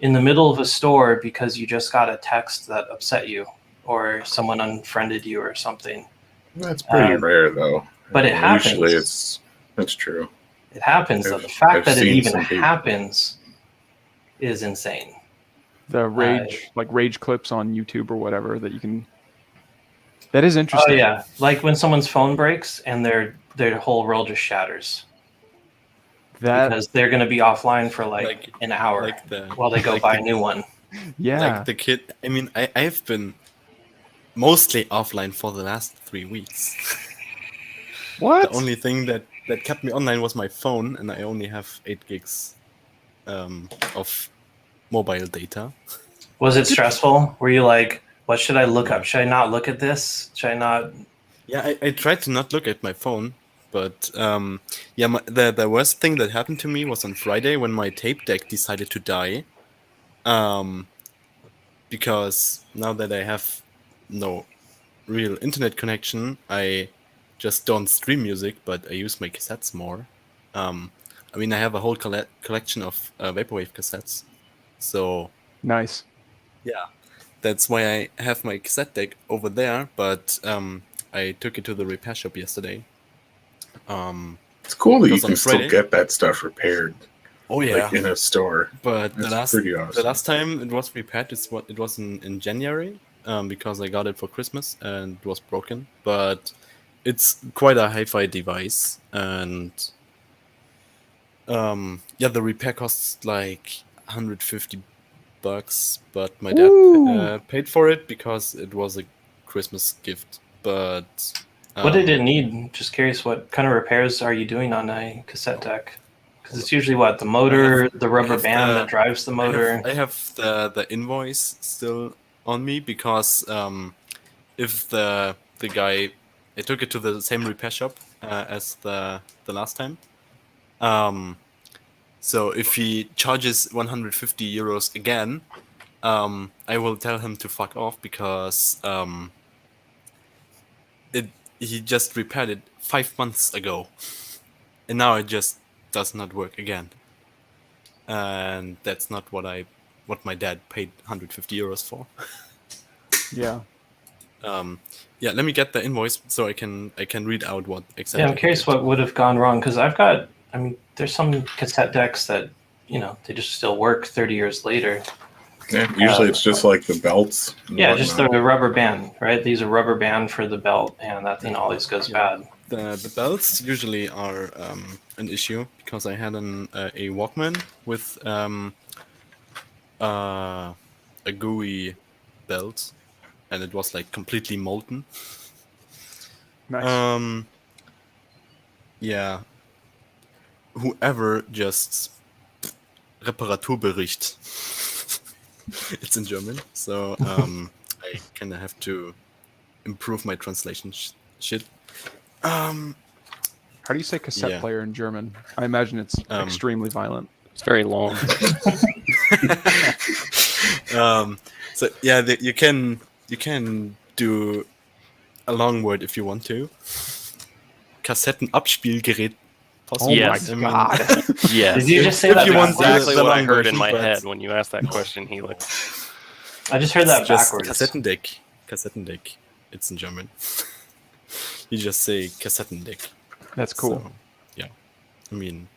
in the middle of a store because you just got a text that upset you or someone unfriended you or something. That's pretty rare, though. But it happens. Usually, that's true. It happens, though. I've- The fact I've that it seen even some people- happens is insane. The rage clips on YouTube or whatever that you can. That is Oh interesting. yeah, like when someone's phone breaks and their whole world just shatters That because they're going to be offline for like Like- an hour like the while they go like buy the- a new one. yeah. Like the kid. I mean, I've been mostly offline for the last 3 weeks. What? The only thing that kept me online was my phone, and I only have 8 gigs of mobile data. Was it stressful? Were you like, what should I look up? Should I not look at this? Should I not? Yeah, I tried to not look at my phone, but the worst thing that happened to me was on Friday when my tape deck decided to die. Because now that I have no real internet connection, I just don't stream music, but I use my cassettes more. I mean, I have a whole collection of vaporwave cassettes, so Nice. yeah, that's why I have my cassette deck over there. But I took it to the repair shop yesterday. It's cool that you Because on can still Friday- get that stuff repaired, Oh yeah, like in a store. but That's pretty awesome. the last time it was repaired it was in January, because I got it for Christmas and it was broken. But it's quite a hi-fi device, and the repair costs like $150, but my Ooh. dad paid for it because it was a Christmas gift. But What did it need? Just curious, what kind of repairs are you doing on a cassette deck? Because it's usually what, the motor, the rubber have band the- that drives the motor. I have the invoice still on me because if the guy, I took it to the same repair shop as the last time. So if he charges 150 euros again, I will tell him to fuck off because he just repaired it 5 months ago, and now it just does not work again. And that's not what my dad paid 150 euros for. Yeah. Let me get the invoice so I can read out what exactly. Yeah, I'm curious what would have gone wrong because there's some cassette decks that, they just still work 30 years later. Yeah, usually it's just like the belts. and Yeah, just the whatnot. rubber band, right? These are rubber band for the belt, and that thing always goes bad. The belts usually are an issue because I had a Walkman with a GUI belt, and it was like completely molten. Nice. Yeah. Whoever just Reparaturbericht. It's in German, so I kind of have to improve my translation shit. How do you say cassette Yeah. player in German? I imagine it's extremely violent. It's very long. So yeah, you can do a long word if you want to. Kassettenabspielgerät. Oh Yes. my god. Yes. Did you just say if that you want backwards? Exactly the what I long heard in version, my but head when you asked that question, Helix. I just heard that It's just backwards. Kassettendeck. Kassettendeck. It's in German. You just say Kassettendeck. That's cool. So, yeah. I mean,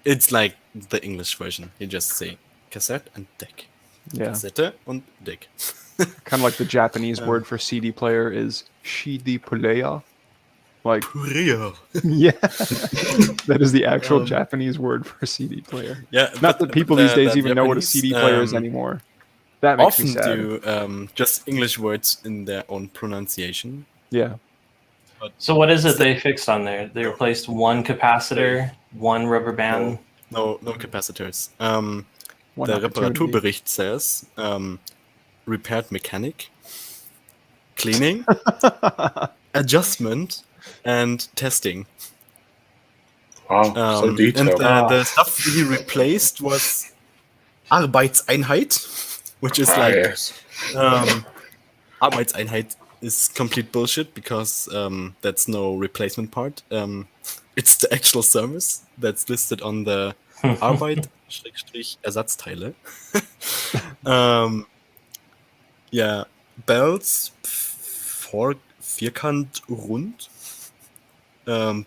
it's like the English version. You just say cassette and deck. Yeah. Kassette und Deck. Kind of like the Japanese word for CD player is CD player. Like, Real. yeah. That is the actual Japanese word for CD player. Yeah, Not that people these days even know what a Japanese, CD player is anymore. That makes me often sad. do just English words in their own pronunciation. Yeah. So what is it they fixed on there? They replaced one capacitor, one rubber band. No capacitors. One The opportunity. Reparaturbericht says repaired mechanic, cleaning, adjustment, and testing. Wow, so And detailed. the stuff he replaced was Arbeitseinheit, which is like yes. Arbeitseinheit is complete bullshit because that's no replacement part. It's the actual service that's listed on the Arbeit-Ersatzteile. Yeah, belts, vierkant rund,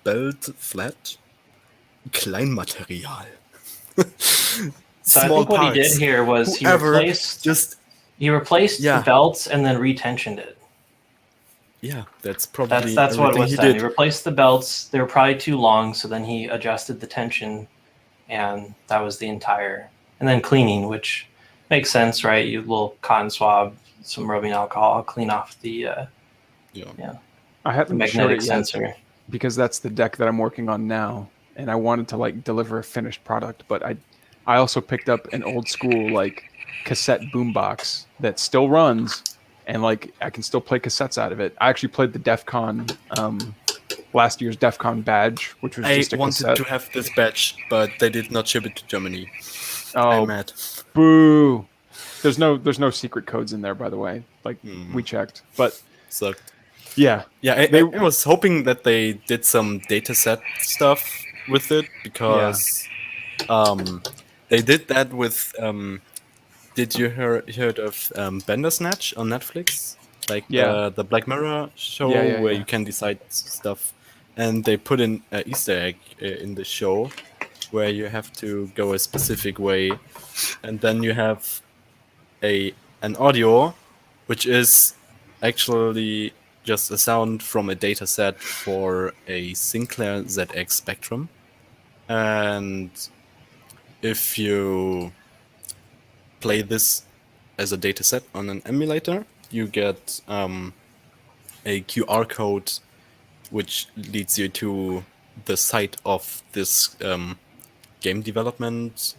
belt flat, Kleinmaterial. So I think what he did here was Whoever he replaced Yeah. the belts and then retensioned it. Yeah, that's probably That's what everything was he done. did. He replaced the belts. They were probably too long, so then he adjusted the tension, and that was the entire. And then cleaning, which makes sense, right? You little cotton swab, some rubbing alcohol, clean off the I haven't showed magnetic it yet sensor. because that's the deck that I'm working on now, and I wanted to like deliver a finished product, but I also picked up an old school like cassette boombox that still runs, and like I can still play cassettes out of it. I actually played the DEF CON, last year's DEF CON badge, which was I just a wanted cassette. to have this badge, but they did not ship it to Germany. Oh, I'm mad. boo! There's no secret codes in there, by the way. Like we checked, but Sucked. yeah, Yeah, I was hoping that they did some dataset stuff with it because they did that with. Did you heard of Bandersnatch on Netflix? Like Yeah. the Black Mirror show Yeah, where yeah. you can decide stuff, and they put in an Easter egg in the show where you have to go a specific way, and then you have an audio, which is actually just a sound from a data set for a Sinclair ZX Spectrum. And if you play this as a data set on an emulator, you get a QR code which leads you to the site of this game development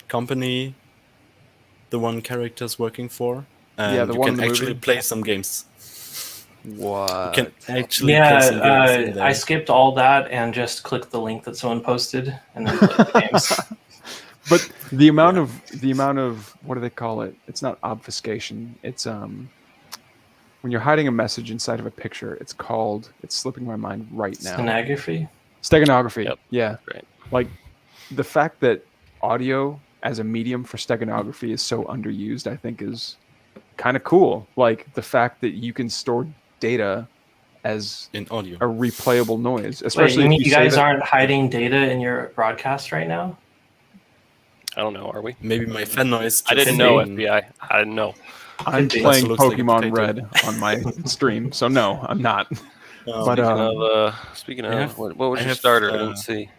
company the one character is working for. And Yeah, the you one in can the actually movie. play some games. What? You can actually play some games in Yeah, there. I skipped all that and just clicked the link that someone posted and then played the games. But the amount of what do they call it? It's not obfuscation. It's when you're hiding a message inside of a picture. It's slipping my mind right now. Stenography. Steganography. Yep. Yeah. Right. Like the fact that audio as a medium for steganography is so underused, I think is kind of cool. Like the fact that you can store data as in audio. a replayable noise, Wait, especially you mean if you say guys that- aren't hiding data in your broadcast right now? I don't know. Are we? Maybe my fan noise. I didn't just know, in- FBI. I didn't know. I'm Could be. playing Also looks like a Pokemon potato. Red on my stream, so no, I'm not. But Speaking I of, have- what was I your have, starter? I didn't see.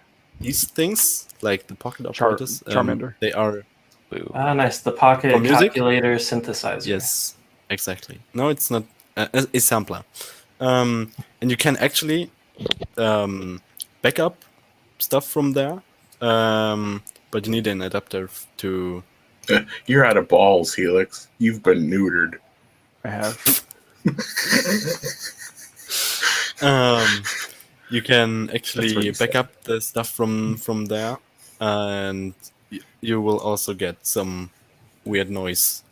These things, like the pocket operators, Charmander. they are Boo. Ah, nice. The pocket For music? calculator synthesizer. yes, exactly. No, it's not a sampler, and you can actually back up stuff from there, but you need an adapter to. You're out of balls, Helix. You've been neutered. I have. You can That's what actually he back said. up the stuff from there, and you will also get some weird noise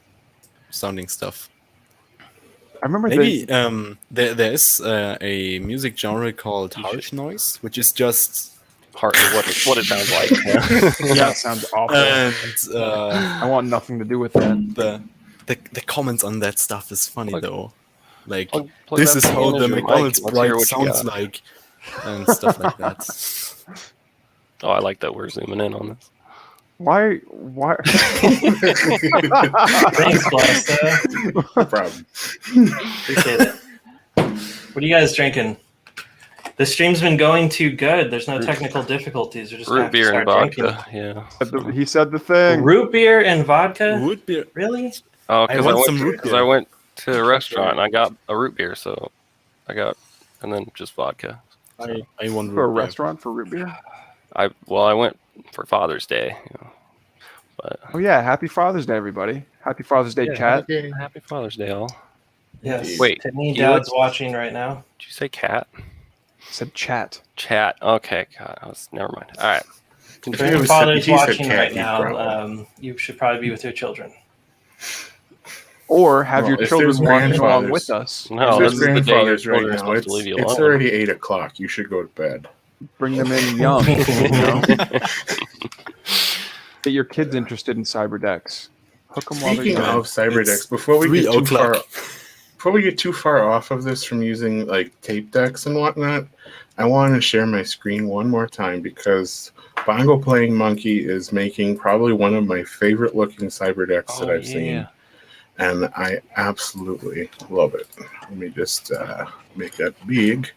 sounding stuff. I remember Maybe there is a music genre called You should- harsh noise, which is just what it sounds like. Yeah. that sounds awful. and I want nothing to do with that. the comments on that stuff is funny Plug- though. Like plug this that is thing how in as the your mic McDonald's and let's hear sprite what you sounds got. like, and stuff like that. Oh, I like that we're zooming in on this. Why? Thanks, Blasta. No problem. Appreciate it. What are you guys drinking? The stream's been going too good. There's no technical difficulties. We're just gonna Root have to beer and start drinking. vodka. Yeah. He said the thing. Root beer and vodka? Root beer. Really? Oh, I because want some root beer. I went to a restaurant and I got a root beer, so I got, and then just vodka. I want For a root beer. restaurant for root beer? I went for Father's Day, but Oh yeah, happy Father's Day, everybody. Happy Father's Day, Yeah, chat. Okay. happy Father's Day, all. Yes. Wait, Tiffany, you Dad's watching right now. Did you say cat? Said chat. Chat. Okay, God, never mind. All right. If If it your was father's he said watching cat, right he'd now, probably- you should probably be with your children. Or have Well, your if children there's watching along grandfathers- with us. No, If this there's is the day your grandfathers right children are now, supposed to leave you it's alone. already 8 o'clock. You should go to bed. Bring them in young. You know? Get your kids interested in Cyberdecks. Hook them while they're Speaking young. of Cyberdecks, It's before we 3 get too far, o'clock. before we get too far off of this from using like tape decks and whatnot, I want to share my screen one more time because Bongo Playing Monkey is making probably one of my favorite looking Cyberdecks that I've seen, and I absolutely love it. Let me just make that big.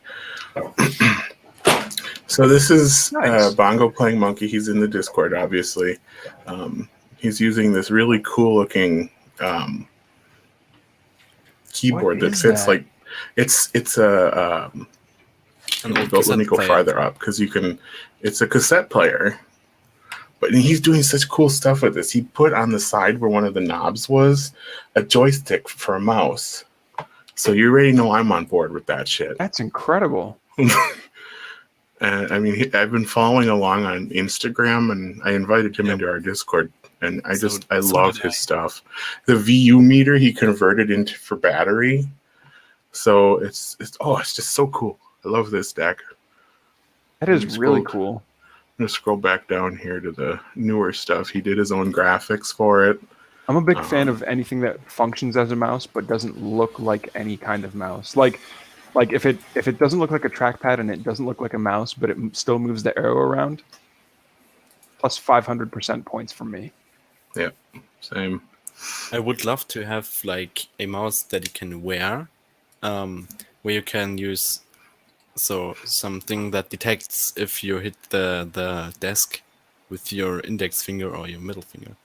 So this is Nice. Bongo Playing Monkey. He's in the Discord, obviously. He's using this really cool looking keyboard What that is fits that? like it's a An old let me cassette go player. farther up because you can. It's a cassette player, but he's doing such cool stuff with this. He put on the side where one of the knobs was a joystick for a mouse. So you already know I'm on board with that shit. That's incredible. And I mean, I've been following along on Instagram, and I invited him Yep. into our Discord, and I So love did his I. stuff. The VU meter he converted into for battery, so it's just so cool. I love this deck. That is It's really cool. cool. I'm gonna scroll back down here to the newer stuff. He did his own graphics for it. I'm a big fan of anything that functions as a mouse but doesn't look like any kind of mouse. Like if it doesn't look like a trackpad and it doesn't look like a mouse, but it still moves the arrow around, plus 500% points from me. Yep, same. I would love to have like a mouse that you can wear, where you can use something that detects if you hit the desk with your index finger or your middle finger.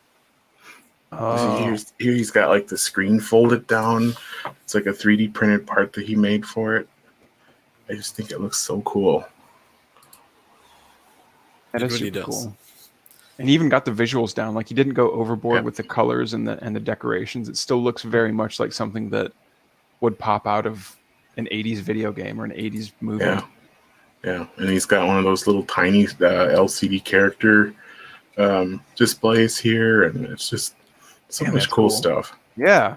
Oh, Here he's got like the screen folded down. It's like a 3D printed part that he made for it. I just think it looks so cool. that It is really super does. cool. And he even got the visuals down. Like he didn't go overboard Yep. with the colors and the decorations. It still looks very much like something that would pop out of an 80s video game or an 80s movie. Yeah. Yeah, and he's got one of those little tiny LCD character displays here, and it's just so Damn, much that's cool cool. stuff. Yeah.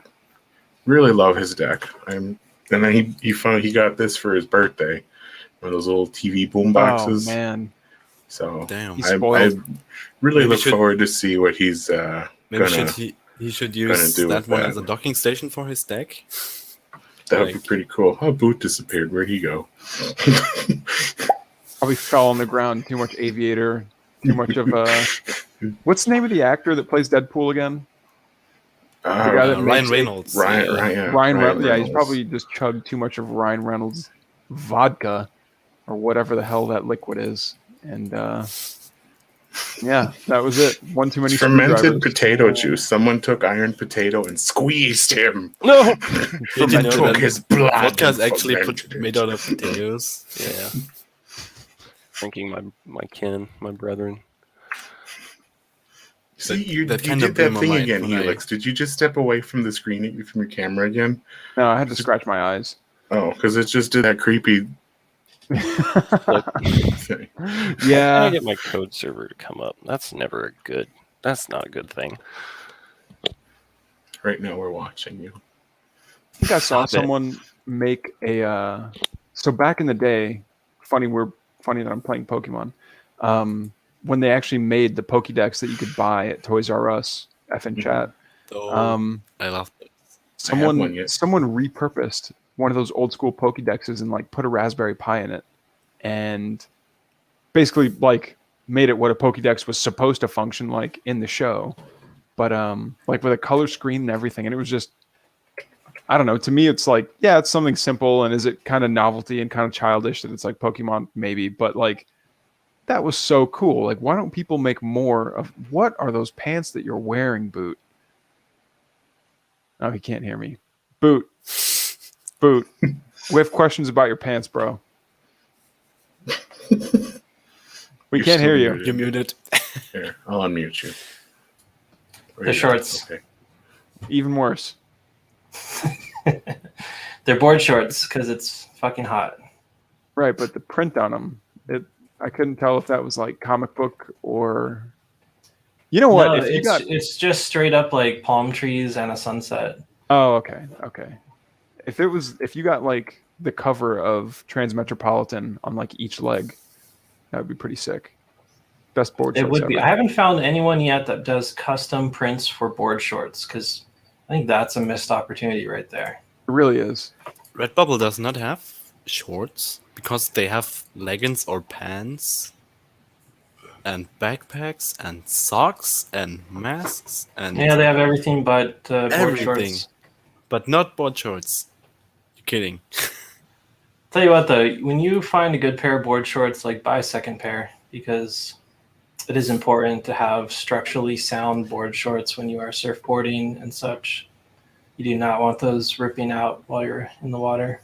Really love his deck. And then he got this for his birthday, one of those little TV boom boxes. Oh man. So Damn. He's I spoiled. really Maybe look should- forward to see what he's Maybe gonna. he should use do that with one that. as a docking station for his deck. That would be like- pretty cool. Oh, Boot disappeared. Where'd he go? Probably fell on the ground. Too much aviator. Too much of what's the name of the actor that plays Deadpool again? guy that Ryan makes- Reynolds. Ryan, yeah. Ryan, yeah, Ryan Reynolds. Yeah, he's Reynolds. probably just chugged too much of Ryan Reynolds vodka or whatever the hell that liquid is. And yeah, that was it. One too many Fermented screwdrivers. potato juice. Someone took iron potato and squeezed him. No. Did you know Took that his blood vodka is and actually fermented it. made out of potatoes? Yeah. Drinking my kin, my brethren. See, That- you that did kinda that blew my thing mind again, when I- Helix. Did you just step away from the screen, from your camera again? No, I had to scratch my eyes. Oh, because it just did that creepy Look, Okay. I Yeah, get my code server to come up. That's never a good. That's not a good thing. Right now we're watching you. I think I saw Stop it. someone make a. So back in the day, funny that I'm playing Pokemon. When they actually made the Pokédex that you could buy at Toys R Us, F in chat. Oh, Um, I love it. I have one someone yet. someone repurposed one of those old school Pokédexes and like put a Raspberry Pi in it, and basically like made it what a Pokédex was supposed to function like in the show, but like with a color screen and everything, and it was just I don't know. To me, it's like yeah, it's something simple, and is it kind of novelty and kind of childish that it's like Pokemon maybe, but like that was so cool. Like why don't people make more of what are those pants that you're wearing, Boot? Oh, he can't hear me. Boot. Boot. We have questions about your pants, bro. We You're can't hear still you. muted. You're muted. Here, I'll unmute you. The shorts. Okay. Even worse. They're board shorts because it's fucking hot. Right, but the print on them, I couldn't tell if that was like comic book or. You know what? No, If you got. it's just straight up like palm trees and a sunset. Oh, okay, okay. If you got like the cover of Transmetropolitan on like each leg, that would be pretty sick. Best board It shorts would ever. be. I haven't found anyone yet that does custom prints for board shorts because I think that's a missed opportunity right there. It really is. Redbubble does not have shorts because they have leggings or pants and backpacks and socks and masks and Yeah, they have everything but board everything, shorts. but not board shorts. You're kidding. Tell you what though, when you find a good pair of board shorts, like buy a second pair because it is important to have structurally sound board shorts when you are surfboarding and such. You do not want those ripping out while you're in the water.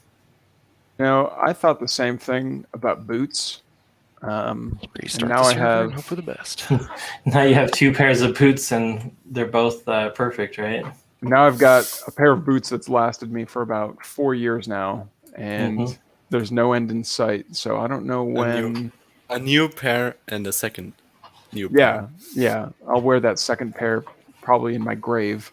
Now, I thought the same thing about boots. Restart now the I server have- and hope for the best. Now you have two pairs of boots and they're both perfect, right? Now I've got a pair of boots that's lasted me for about 4 years now, and Mhm. there's no end in sight. So I don't know when. A new pair and a second new Yeah, pair. yeah. I'll wear that second pair probably in my grave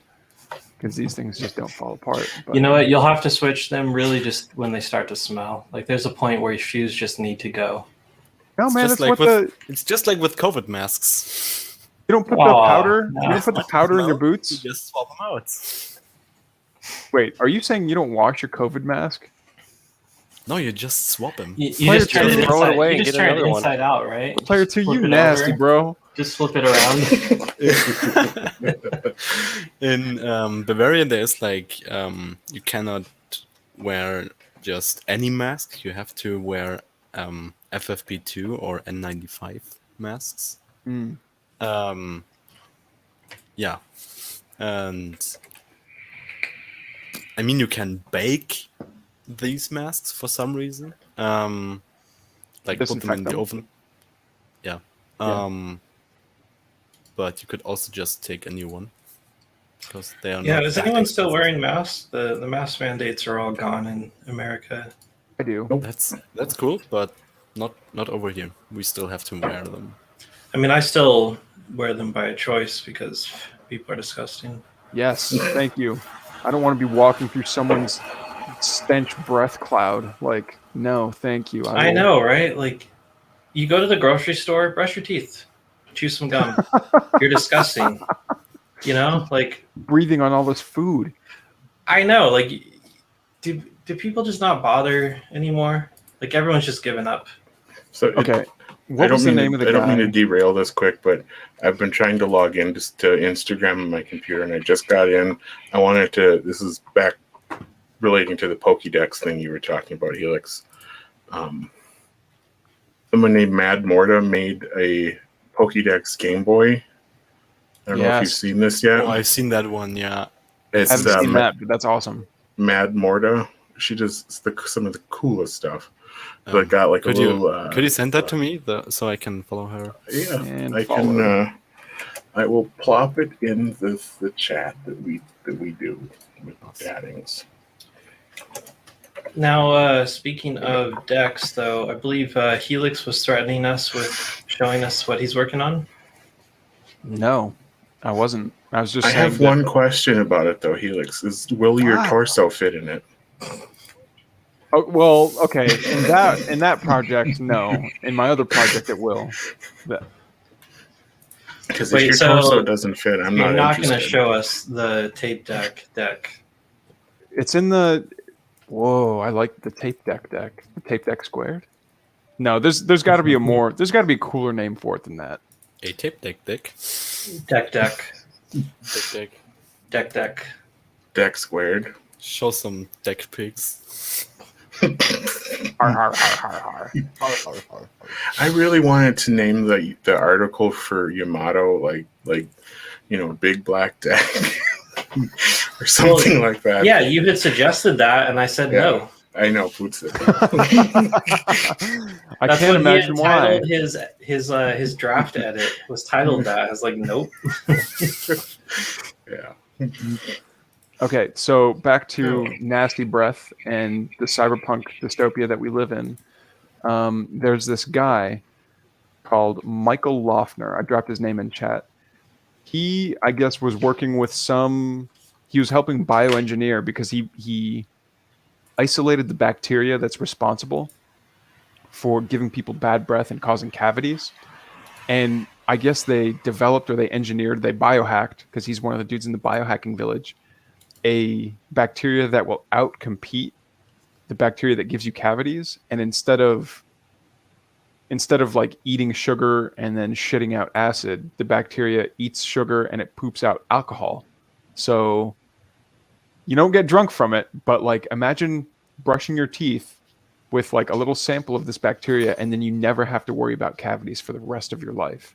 because these things just don't fall apart. But, You know what? You'll have to switch them really just when they start to smell. Like there's a point where your shoes just need to go. No, It's man, just it's like what with the it's just like with COVID masks. you don't put the Aw, powder. no. You don't put the powder in your You boots. just swap them out. Wait, are you saying you don't wash your COVID mask? No, you just swap them. You Player just turn two, it throw it inside. away You and just get turn it another one. inside out, right? Player Just 2, flip you it nasty, over. bro. Just flip it around. In Bavaria, there's like you cannot wear just any mask. You have to wear FFP2 or N95 masks. Mm. Yeah, and I mean you can bake these masks for some reason. Like put them Disinfect in the them. oven. Yeah. Yeah. But you could also just take a new one because they are Yeah, not is that anyone still expensive. wearing masks? The mask mandates are all gone in America. I do. That's cool, but not over here. We still have to wear them. I mean, I still wear them by choice because people are disgusting. Yes, thank you. I don't want to be walking through someone's stench breath cloud. Like, no, thank you. I will- know, right? Like, you go to the grocery store, brush your teeth, chew some gum. You're disgusting. You know, like Breathing on all this food. I know. Like, do people just not bother anymore? Like everyone's just given up. So Okay, what was the name of the I don't mean to guy? derail this quick, but I've been trying to log in to Instagram on my computer, and I just got in. I wanted to. This is back relating to the Pokédex thing you were talking about, Helix. Someone named Mad Morta made a Pokédex Game Boy. I don't know if you've Yes. seen this yet. Oh, I've seen that one. Yeah. I It's haven't seen that, but that's awesome. Mad Morta. She does some of the coolest stuff. So Um, it got like a could little. Could you send that to me so I can follow her? Yeah, And I follow. can. I will plop it in the chat that we do with addings. Now, speaking of decks, though, I believe Helix was threatening us with showing us what he's working on. No, I wasn't. I was just I saying have that- one question about it though, Helix. Will your What? torso fit in it? Oh, well, okay. In that project, no. In my other project, it will. Because if Wait, your so torso doesn't fit, I'm You're not not going to interested. show us the tape deck. It's in the. Whoa! I like the tape deck. The tape deck squared. No, there's got to be a more. There's got to be a cooler name for it than that. A tape deck. Deck. Deck squared. Show some deck pics. Har, har, har, har, har. I really wanted to name the article for Yamato like big black deck or something like that. Yeah, you had suggested that, and I said no. I know, Poots. I That's can't what imagine he why. had titled his draft edit was titled that. I was like, nope. Yeah. Okay, so back to Nasty Breath and the cyberpunk dystopia that we live in. There's this guy called Michael Loeffner. I dropped his name in chat. He, I guess, was working with he was helping bioengineer because he isolated the bacteria that's responsible for giving people bad breath and causing cavities. And I guess they developed or they biohacked, because he's one of the dudes in the biohacking village, a bacteria that will outcompete the bacteria that gives you cavities. And instead of like eating sugar and then shitting out acid, the bacteria eats sugar and it poops out alcohol. So you don't get drunk from it, but like imagine brushing your teeth with like a little sample of this bacteria, and then you never have to worry about cavities for the rest of your life.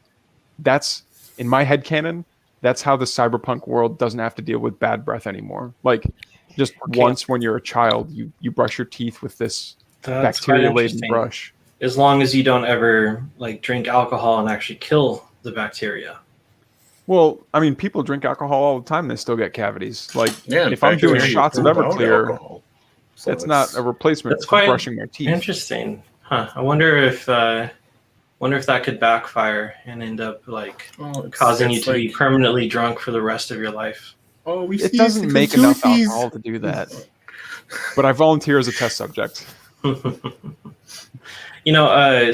That's, in my headcanon, that's how the cyberpunk world doesn't have to deal with bad breath anymore. Like, just once when you're a child, you brush your teeth with this That's quite bacteria-laden interesting. brush. As long as you don't ever like drink alcohol and actually kill the bacteria. Well, I mean, people drink alcohol all the time; they still get cavities. Like, Yeah. if I'm doing bacteria shots of poop out Everclear, alcohol. So that's not a replacement That's for quite brushing my teeth. Interesting, huh? I wonder if that could backfire and end up like causing you to be permanently drunk for the rest of your life. Oh, we It doesn't make enough alcohol to do that. But I volunteer as a test subject.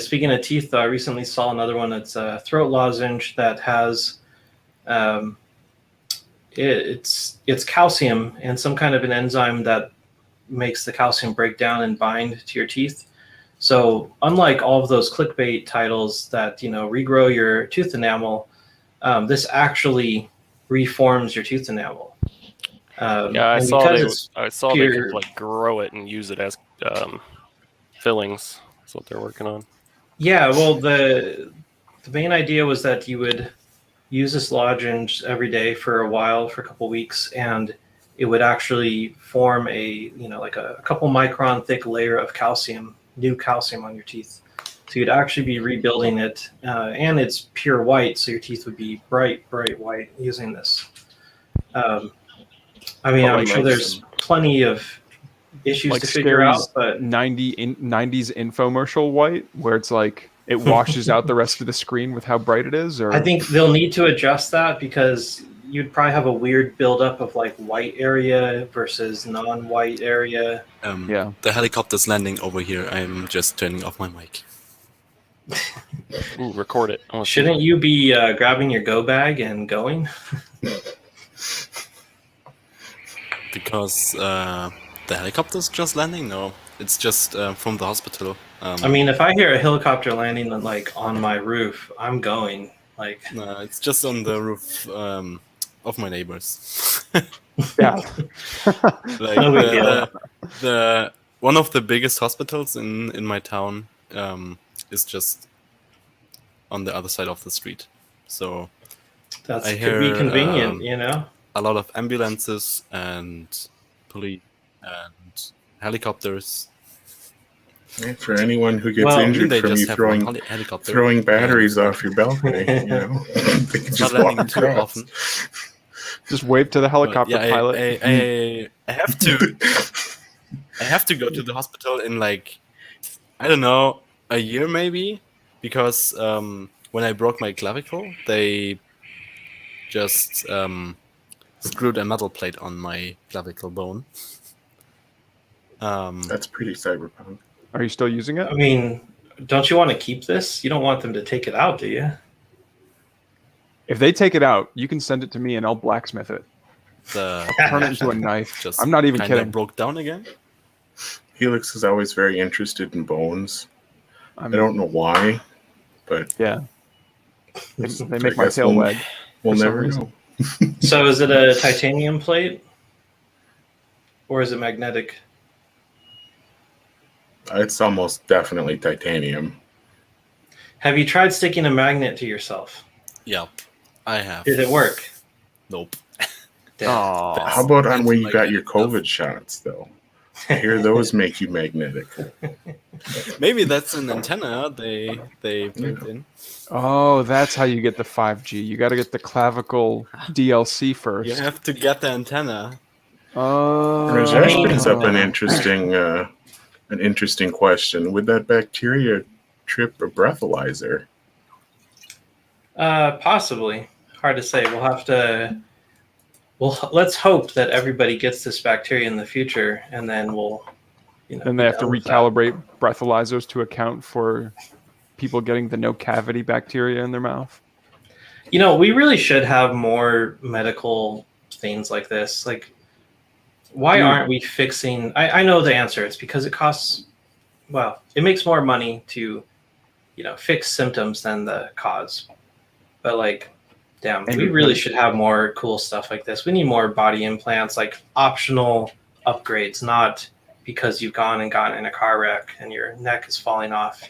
Speaking of teeth, though, I recently saw another one that's a throat lozenge that has it's calcium and some kind of an enzyme that makes the calcium break down and bind to your teeth. So unlike all of those clickbait titles that regrow your tooth enamel, this actually reforms your tooth enamel. I saw they pure- could like grow it and use it as fillings. That's what they're working on. Yeah, well, the main idea was that you would use this lozenge every day for a while, for a couple weeks, and it would actually form a couple micron thick layer of new calcium on your teeth. So you'd actually be rebuilding it, and it's pure white, so your teeth would be bright white using this. I'm sure there's plenty of issues Like to figure out, Scary's but 90s infomercial white, where it's like it washes out the rest of the screen with how bright it is. Or I think they'll need to adjust that because you'd probably have a weird buildup of like white area versus non-white area. Yeah. The helicopter's landing over here. I'm just turning off my mic. Ooh, record it. I wanna see Shouldn't you be grabbing your go bag and going? Because the helicopter's just landing? No, it's just from the hospital. If I hear a helicopter landing on my roof, I'm going. No, it's just on the roof of my neighbors. Yeah. Like No big deal. the one of the biggest hospitals in my town is just on the other side of the street. So That I could be hear, convenient, a lot of ambulances and police and helicopters. Yeah, for anyone who gets Well, injured They from just you have throwing one helicopter. batteries off your balcony, they can It's just not walk landing too across. often. Just wave to the helicopter But yeah, pilot. I have to. I have to go to the hospital in like, I don't know, a year maybe, because when I broke my clavicle, they just screwed a metal plate on my clavicle bone. That's pretty cyberpunk. Are you still using it? I mean, don't you want to keep this? You don't want them to take it out, do you? If they take it out, you can send it to me and I'll blacksmith it. The Turn it into a knife. just I'm not even kinda kidding. broke down again. Helix is always very interested in bones. I I don't know why, but Yeah. They I make my guess tail wag. we'll for some never reason. know. So is it a titanium plate? Or is it magnetic? It's almost definitely titanium. Have you tried sticking a magnet to yourself? Yep, I have. Did it work? Nope. Damn. Aw. How about on where you got your Anti-magnetic COVID shots, though? I hear those make you magnetic. Maybe that's an antenna they put in. Oh, that's how you get the 5G. You got to get the clavicle DLC first. You have to get the antenna. Oh. Rajesh brings up an Oh. interesting question. Would that bacteria trip a breathalyzer? Possibly. Hard to say. We'll have to. Well, let's hope that everybody gets this bacteria in the future, and then we'll. Then they have to recalibrate breathalyzers to account for people getting the no cavity bacteria in their mouth. We really should have more medical things like this. Like, why aren't we fixing? I know the answer. It's because it costs. Well, it makes more money to, fix symptoms than the cause. But like, damn, we really should have more cool stuff like this. We need more body implants, like optional upgrades, not because you've gone and gotten in a car wreck and your neck is falling off.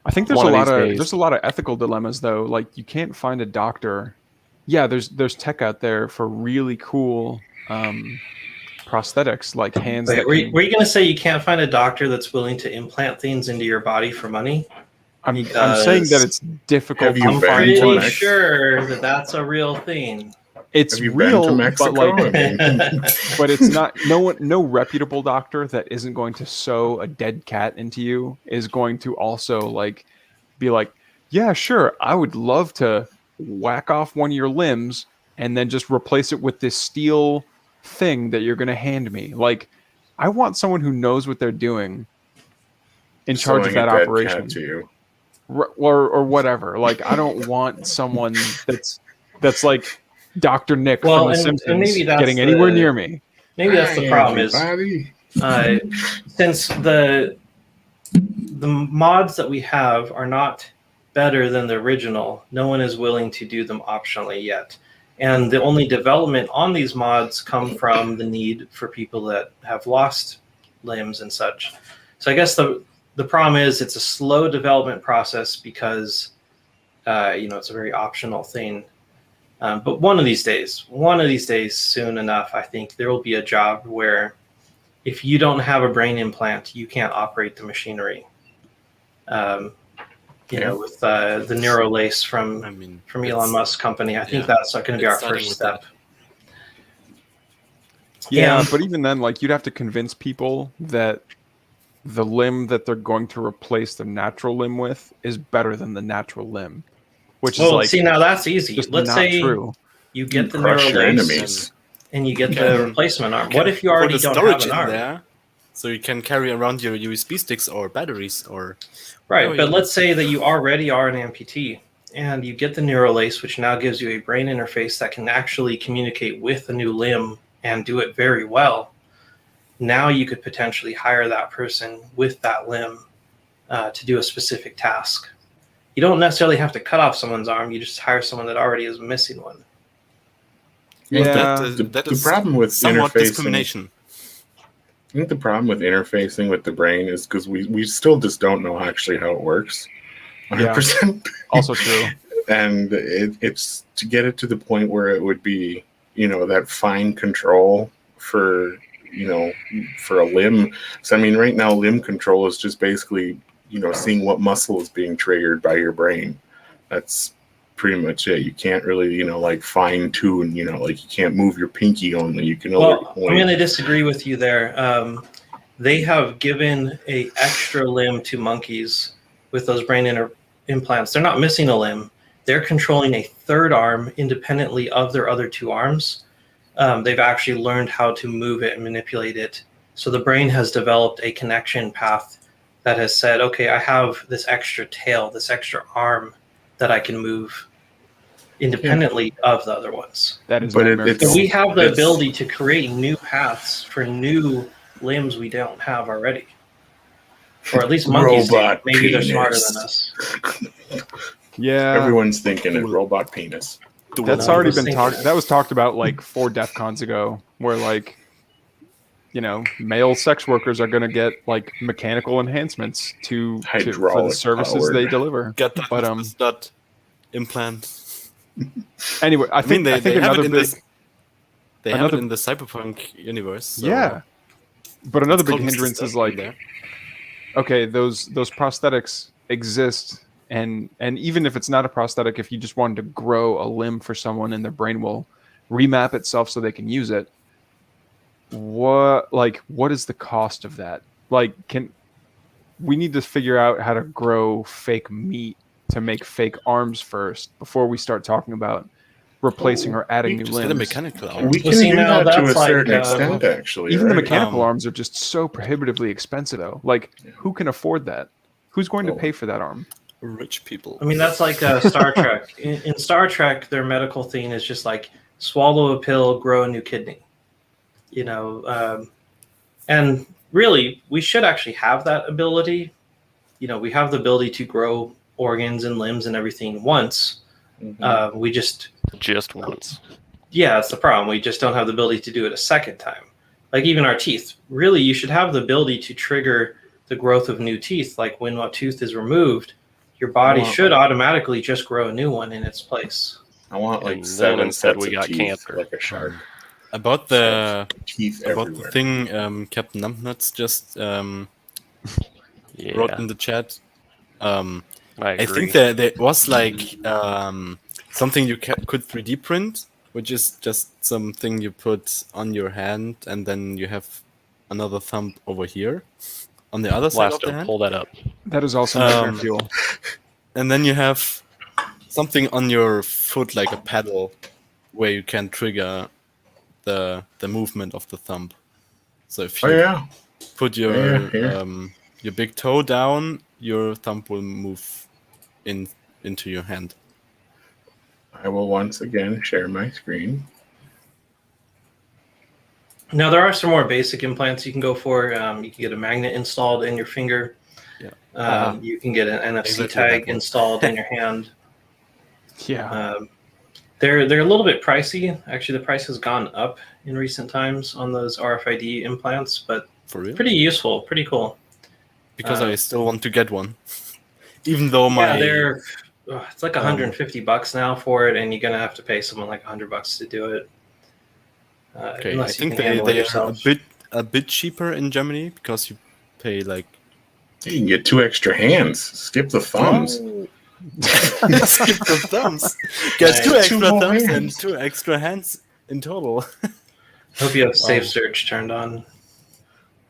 I think there's One a of lot these of days. there's a lot of ethical dilemmas though. Like you can't find a doctor. Yeah, there's tech out there for really cool prosthetics, like hands. Wait, that were can- you going to say you can't find a doctor that's willing to implant things into your body for money? I'm saying that it's difficult. Have you I'm been to pretty Mex- sure that that's a real thing. It's Have you real, been to but Mexico? like, I mean, but it's not. No reputable doctor that isn't going to sew a dead cat into you is going to also like be like, yeah, sure, I would love to whack off one of your limbs and then just replace it with this steel thing that you're going to hand me. Like, I want someone who knows what they're doing in charge of sewing a that dead operation. cat to you. Or whatever. Like, I don't want someone that's like Dr. Nick Well, from The and Simpsons maybe that's getting anywhere the- near me. Maybe that's the Hi, problem is everybody. since the mods that we have are not better than the original, no one is willing to do them optionally yet. And the only development on these mods come from the need for people that have lost limbs and such. So I guess the problem is it's a slow development process because it's a very optional thing. But one of these days, soon enough, I think there will be a job where if you don't have a brain implant, you can't operate the machinery. With the NeuroLace from Elon Musk's company, I think that's going to be our first step. Yeah, And- but even then, like, you'd have to convince people that the limb that they're going to replace the natural limb with is better than the natural limb, which is Well, like see, now that's easy. just Let's not say true. you get the Crush your NeuroLace enemies. and you get the replacement arm. What if you already put a don't storage have an in arm? there, so you can carry around your USB sticks or batteries or Right, but let's say that you already are an amputee and you get the NeuroLace, which now gives you a brain interface that can actually communicate with a new limb and do it very well. Now you could potentially hire that person with that limb to do a specific task. You don't necessarily have to cut off someone's arm. You just hire someone that already is missing one. Yeah, that The is problem with somewhat interfacing- discrimination. I think the problem with interfacing with the brain is because we still just don't know actually how it works. 100%. also true. And it's to get it to the point where it would be, that fine control for a limb. So I mean, right now, limb control is just basically, seeing what muscle is being triggered by your brain. That's pretty much it. You can't really, like fine tune, like you can't move your pinky only. You can only Well, I'm going to disagree with you there. They have given a extra limb to monkeys with those brain implants. They're not missing a limb. They're controlling a third arm independently of their other two arms. They've actually learned how to move it and manipulate it. So the brain has developed a connection path that has said, okay, I have this extra tail, this extra arm that I can move independently of the other ones. That is But nightmare So fuel. we have the it's- ability to create new paths for new limbs we don't have already. Or at least monkeys do. Robot Maybe they're smarter penis. than us. Yeah, Everyone's thinking it. Robot penis. that's No, I already was been thinking talked. that. That was talked about like 4 DEF CONs ago, where like, male sex workers are going to get like mechanical enhancements for the Hydraulic services they powered. deliver. Get that But stud implant. anyway, I think they have another it in big this. They have another- it in the cyberpunk universe. So yeah, but another it's big called Mr. hindrance Stud is like, there. okay, those prosthetics exist, and even if it's not a prosthetic, if you just wanted to grow a limb for someone and their brain will remap itself so they can use it, what is the cost of that? Like, we need to figure out how to grow fake meat to make fake arms first before we start talking about replacing or adding new Just get a limbs. mechanical arm. We can see, do now that to a that's like, certain extent, actually. Even the right? mechanical Um, arms are just so prohibitively expensive, though. Like, who can afford that? Who's going to pay for that arm? Rich people. I mean, that's like Star Trek. In Star Trek, their medical thing is just like swallow a pill, grow a new kidney. And really, we should actually have that ability. We have the ability to grow organs and limbs and everything once. Mhm. We just, Just once. yeah, that's the problem. We just don't have the ability to do it a second time. Like even our teeth. Really, you should have the ability to trigger the growth of new teeth. Like when a tooth is removed, your body Wow. should automatically just grow a new one in its place. I want like And then 7 instead sets we of got teeth, cancer. like a shark. About the Teeth about everywhere. the thing Captain Numbnuts just Yeah, wrote in the chat. I I agree. think there was like something you could 3D print, which is just something you put on your hand, and then you have another thumb over here on the other side of the Blasto, hand, pull that up. That is also nightmare Um, fuel. and then you have something on your foot like a paddle, where you can trigger the movement of the thumb. So if Oh you yeah. put your Yeah. your big toe down, your thumb will move into your hand. I will once again share my screen. Now there are some more basic implants you can go for. You can get a magnet installed in your finger. Yeah. You can get an NFC Exactly tag that one. installed in your hand. Yeah. They're a little bit pricey. Actually, the price has gone up in recent times on those RFID implants, but For real? pretty useful, pretty cool. Because I still want to get one, even though my It's like $150 now for it, and you're gonna have to pay someone like $100 to do it. okay, I Unless you think can handle it they are yourself. a bit cheaper in Germany because you pay like You can get 2 extra hands. Skip the thumbs. skip the thumbs. Get Nice. 2 2 extra more thumbs and hands. 2 extra hands in total. Hope you have safe Wow. search turned on.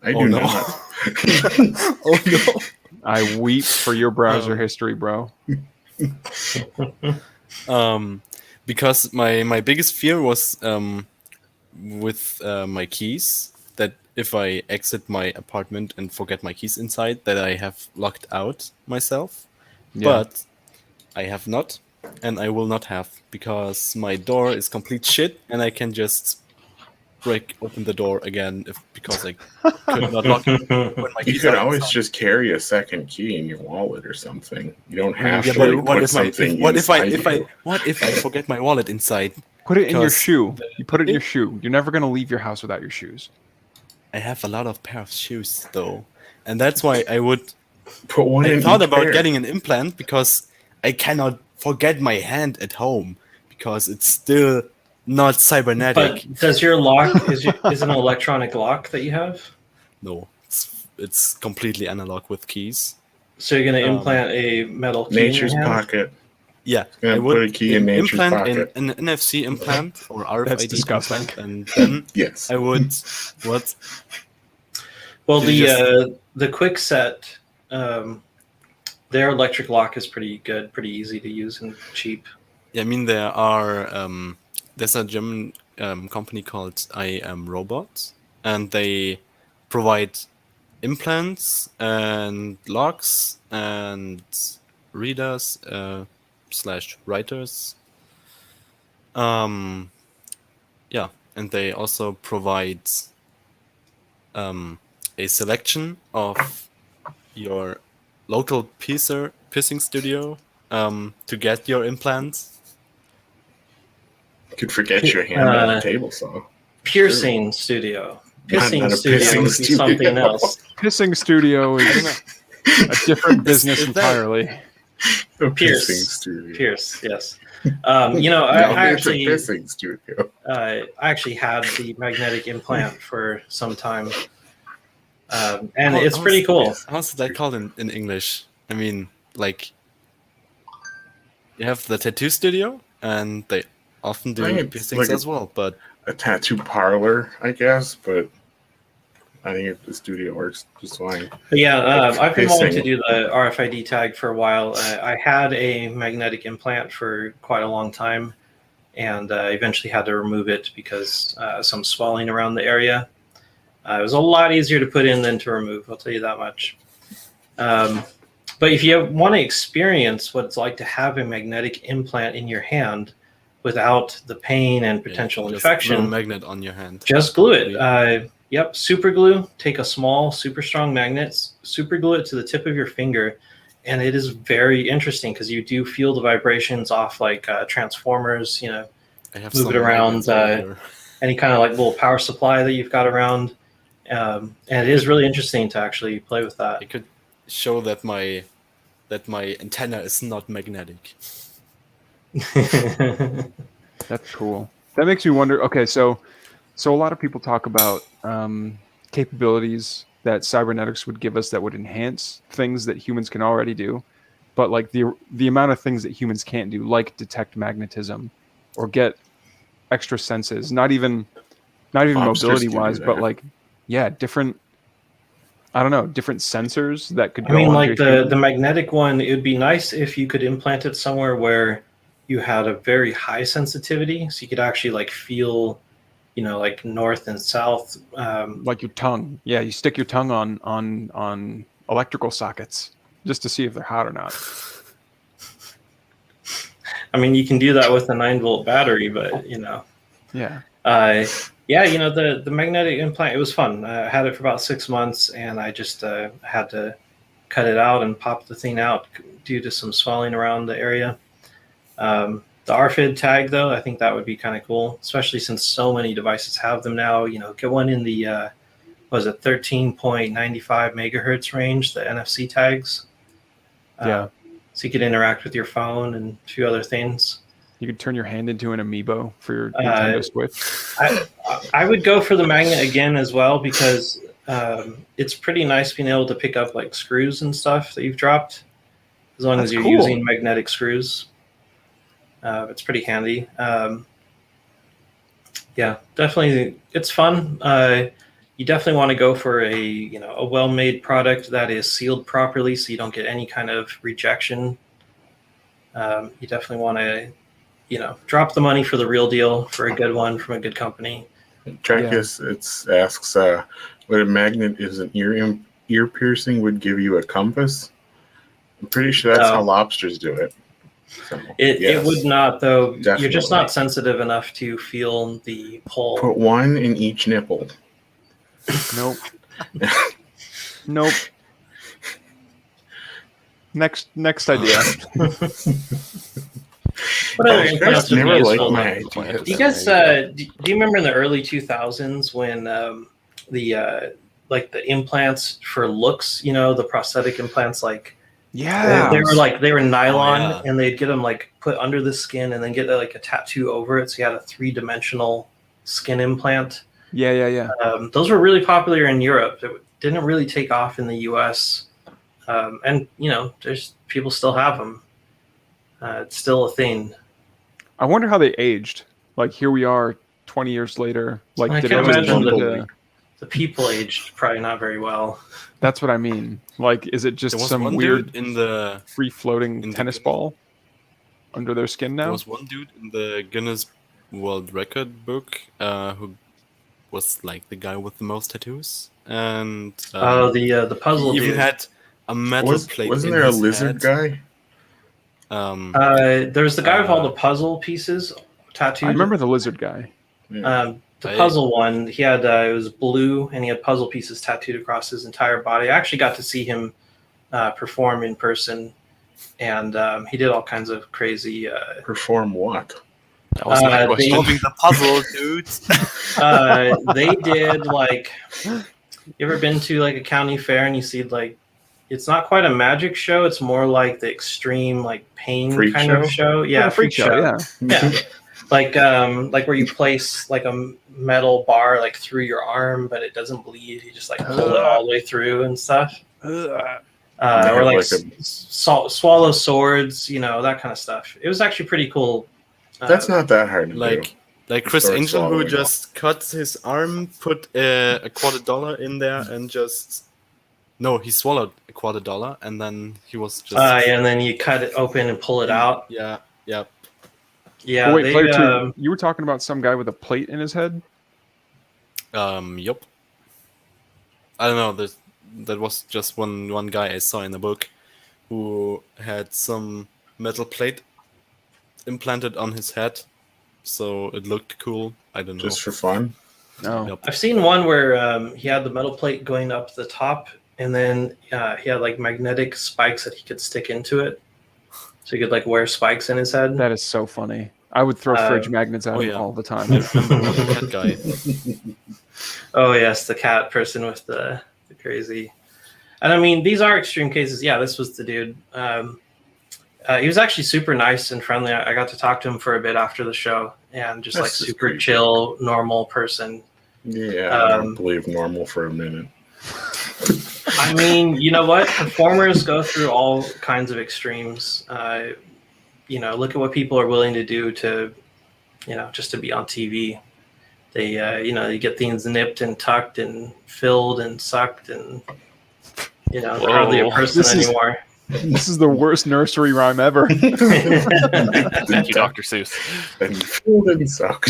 I Oh, do no. not. Oh no! I weep for your browser Um, history, bro. Because my biggest fear was with my keys, that if I exit my apartment and forget my keys inside, that I have locked out myself. Yeah. But I have not, and I will not have, because my door is complete shit, and I can just break open the door again because I could not lock it when my You keys could are always inside. just carry a second key in your wallet or something. You don't have Yeah, to but like, what put if I something what if I inside you. what if I forget my wallet inside? Put it in your because shoe. You put it in your shoe. You're never going to leave your house without your shoes. I have a lot of pair of shoes though, and that's why I would. Put one I in thought each about pair. getting an implant because I cannot forget my hand at home because it's still not cybernetic. But does your lock is it an electronic lock that you have? No, it's completely analog with keys. So you're gonna Um, implant a metal key Nature's in your hand? pocket. Yeah, Gonna I would put a key in nature's implant pocket. an NFC implant or That's RFID disgusting. implant, and then Yes. I would what? Well, You just- the Quickset, their electric lock is pretty good, pretty easy to use and cheap. Yeah, I mean there are there's a German company called I Am Robot, and they provide implants and locks and readers slash writers. Yeah, and they also provide a selection of your local piercing studio to get your implants. Could forget your hand table saw. Piercing studio. Pissing Not a studio pissing would be something studio. else. Pissing studio is a different business Is that- entirely. A Pierce. pissing studio. Pierce, yes. No, I it's a actually pissing studio. I actually had the magnetic implant for some time, and How- it's how's- pretty cool. How's that called in English? I mean, like, you have the tattoo studio, and they often do I think it's piercings like as well, but A tattoo parlor, I guess, but I think the studio works just fine. But yeah, I've been wanting to Pissing. do the RFID tag for a while. I had a magnetic implant for quite a long time, and eventually had to remove it because some swelling around the area. It was a lot easier to put in than to remove. I'll tell you that much. But if you want to experience what it's like to have a magnetic implant in your hand without the pain and potential just glue a infection, magnet on your hand. just glue it. Yep, super glue. Take a small, super strong magnet, super glue it to the tip of your finger, and it is very interesting because you do feel the vibrations off like transformers. You know, I have move some it around, magnets over here. any kind of like little power supply that you've got around, and it is really interesting to actually play with that. I could show that my antenna is not magnetic. That's cool. That makes me wonder. Okay, so a lot of people talk about capabilities that cybernetics would give us that would enhance things that humans can already do, but like the amount of things that humans can't do, like detect magnetism or get extra senses, not even Lobsters mobility can do wise, but that. like different. I don't know, different sensors that could I go. mean, onto like a human. the magnetic one, it would be nice if you could implant it somewhere where you had a very high sensitivity, so you could actually like feel, like north and south. Like your tongue. Yeah, you stick your tongue on electrical sockets just to see if they're hot or not. I mean, you can do that with a 9-volt battery, but Yeah. the magnetic implant, it was fun. I had it for about 6 months, and I just had to cut it out and pop the thing out due to some swelling around the area. The RFID tag, though, I think that would be kind of cool, especially since so many devices have them now. Get one in the 13.95 megahertz range, the NFC tags. Yeah. So you could interact with your phone and a few other things. You could turn your hand into an amiibo for your Nintendo Switch. I would go for the magnet again as well, because it's pretty nice being able to pick up like screws and stuff that you've dropped, as long as you're cool. using magnetic screws. It's pretty handy. Yeah, definitely, it's fun. You definitely want to go for a well-made product that is sealed properly, so you don't get any kind of rejection. You definitely want to drop the money for the real deal, for a good one from a good company. Trackus asks, what a magnet is an ear piercing would give you a compass. I'm pretty sure that's how lobsters do it. So, It would not, though. Definitely. You're just not sensitive enough to feel the pull. Put one in each nipple. Nope. Nope. Next idea. What other I implants would be never liked useful? my Do idea. you guys do you remember in the early 2000s when the implants for looks, the prosthetic implants, like Yeah. they were nylon, Oh, yeah. and they'd get them like put under the skin and then get like a tattoo over it, so you had a 3-dimensional skin implant. Yeah. Those were really popular in Europe. It didn't really take off in the U.S. And there's people still have them. It's still a thing. I wonder how they aged. Like here we are 20 years later. Like I did can it just imagine turn the into... people aged probably not very well. That's what I mean. Like, is it just There was some one weird dude in the free-floating in the tennis Guinness- ball under their skin there now? was one dude in the Guinness World Record book who was like the guy with the most tattoos, and The puzzle he even dude. had a metal plate. Wasn't in there a his lizard head. guy? There's the guy with all the puzzle pieces tattooed. I remember the lizard guy. Yeah. The puzzle one, he had it was blue, and he had puzzle pieces tattooed across his entire body. I actually got to see him perform in person, and he did all kinds of crazy. Perform what? That was my question. Solving the puzzle, dudes. They did like. You ever been to like a county fair and you see like, it's not quite a magic show. It's more like the extreme like pain Freak kind show? of show. Yeah, a freak show. Yeah. Yeah. Like where you place like a metal bar like through your arm, but it doesn't bleed. You just like pull it all the way through and stuff. Or like swallow swords, you know, that kind of stuff. It was actually pretty cool. That's not that hard to do. Like Chris Start Angel, who swallowing just cut his arm, put a $250 in there, and just he swallowed a $250, and then he was just and then you cut it open and pull it out. Yeah. Yeah. Oh, wait, they, Player 2, you were talking about some guy with a plate in his head? Yup. I don't know. That was just one guy I saw in the book who had some metal plate implanted on his head, so it looked cool. I don't know. Just for fun? No. Yep. I've seen one where he had the metal plate going up the top, and then he had like magnetic spikes that he could stick into it, so he could like wear spikes in his head. That is so funny. I would throw fridge magnets at him all the time. The cat guy. Oh yes, the cat person with the crazy. And I mean, these are extreme cases. Yeah, this was the dude. He was actually super nice and friendly. I got to talk to him for a bit after the show, and just like super chill, normal person. Yeah, I don't believe normal for a minute. I mean, you know what? Performers go through all kinds of extremes. You know, look at what people are willing to do to, you know, just to be on TV. They, you know, you get things nipped and tucked and filled and sucked, and you know, they're hardly a person anymore. This is the worst nursery rhyme ever. Thank you, Dr. Seuss. And filled and sucked.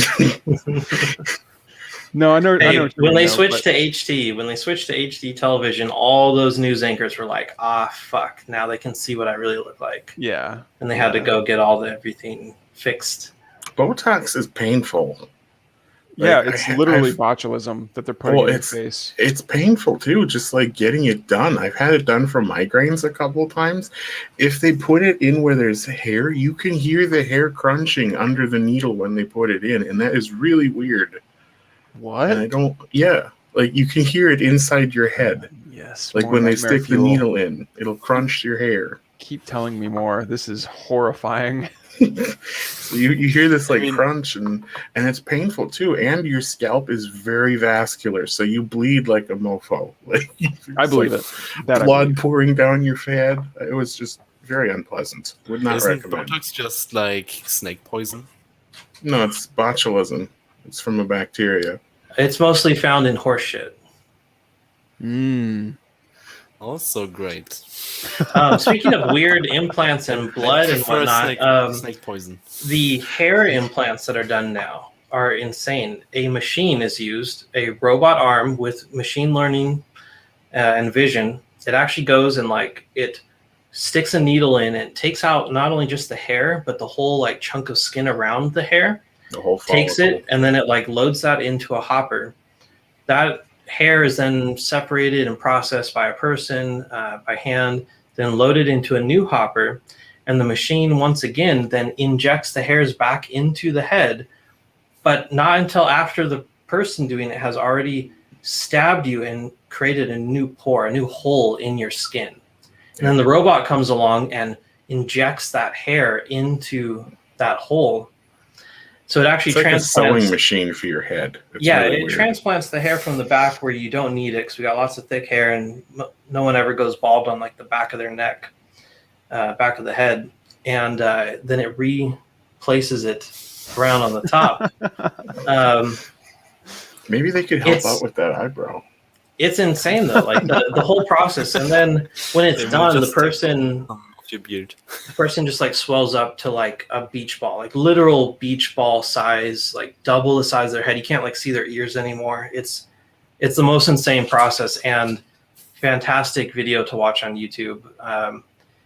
No, I know. When they switched to HD television, all those news anchors were like, fuck, now they can see what I really look like. Yeah. And they had to go get everything fixed. Botox is painful. Yeah, it's literally botulism that they're putting in your face. It's painful too, just like getting it done. I've had it done for migraines a couple of times. If they put it in where there's hair, you can hear the hair crunching under the needle when they put it in, and that is really weird. What? And like you can hear it inside your head. Yes. Like when they stick the needle in, it'll crunch your hair. Keep telling me more. This is horrifying. So you hear this crunch and it's painful too, and your scalp is very vascular, so you bleed like a mofo. Like I believe it. Blood pouring down your head. It was just very unpleasant. Would not Isn't recommend. Botox just like snake poison? No, it's botulism. It's from a bacteria. It's mostly found in horse shit. Also great. Speaking of weird implants and blood and whatnot, snake poison. The hair implants that are done now are insane. A machine is used, a robot arm with machine learning and vision. It actually goes and it sticks a needle in and takes out not only just the hair, but the whole chunk of skin around the hair. The whole takes it, and then it loads that into a hopper. That hair is then separated and processed by a person by hand, then loaded into a new hopper, and the machine once again then injects the hairs back into the head, but not until after the person doing it has already stabbed you and created a new pore, a new hole in your skin. And then the robot comes along and injects that hair into that hole. So it actually transplants. Like a sewing machine for your head. It's really weird. Transplants the hair from the back where you don't need it, because we got lots of thick hair, and no one ever goes bald on the back of their neck, back of the head. and then it replaces it around on the top. Maybe they could help It's- out with that eyebrow. It's insane though, like the whole process. And then when it's They will done, the just take person Of your beard. just like swells up to like a beach ball, like literal beach ball size, like double the size of their head. You can't like see their ears anymore. It's the most insane process, and fantastic video to watch on YouTube,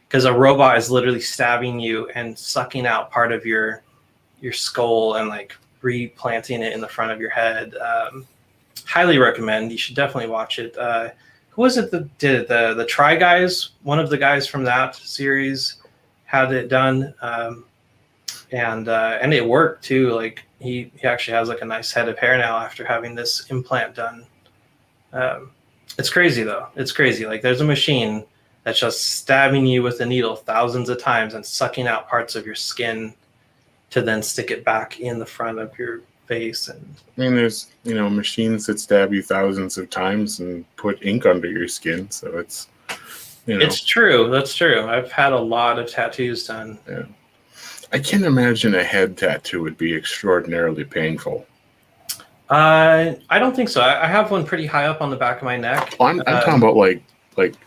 because a robot is literally stabbing you and sucking out part of your skull and like replanting it in the front of your head. Highly recommend. You should definitely watch it. Who was it that did it? The Try Guys, one of the guys from that series had it done, and it worked too. Like he actually has like a nice head of hair now after having this implant done. It's crazy though. It's crazy. Like there's a machine that's just stabbing you with a needle thousands of times and sucking out parts of your skin to then stick it back in the front of your face. And I mean, there's machines that stab you thousands of times and put ink under your skin, so it's it's true. That's true. I've had a lot of tattoos done. Yeah. I can't imagine a head tattoo would be extraordinarily painful. I don't think so. I have one pretty high up on the back of my neck. I'm talking about like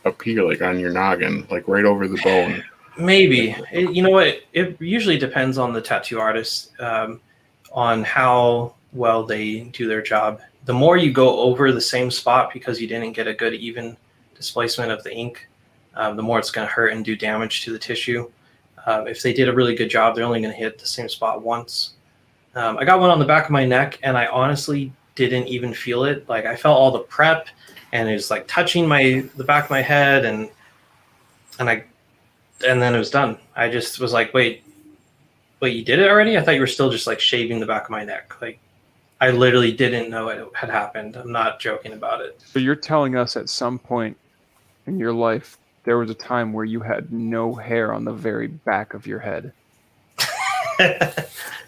up here, like on your noggin, like right over the bone. Maybe. You know what? It usually depends on the tattoo artist, on how well they do their job. The more you go over the same spot because you didn't get a good even displacement of the ink, the more it's going to hurt and do damage to the tissue. If they did a really good job, they're only going to hit the same spot once. I got one on the back of my neck, and I honestly didn't even feel it. Like I felt all the prep, and it was like touching the back of my head, and then it was done. I just was like, wait, you did it already? I thought you were still just like shaving the back of my neck. Like I literally didn't know it had happened. I'm not joking about it. So you're telling us at some point in your life there was a time where you had no hair on the very back of your head.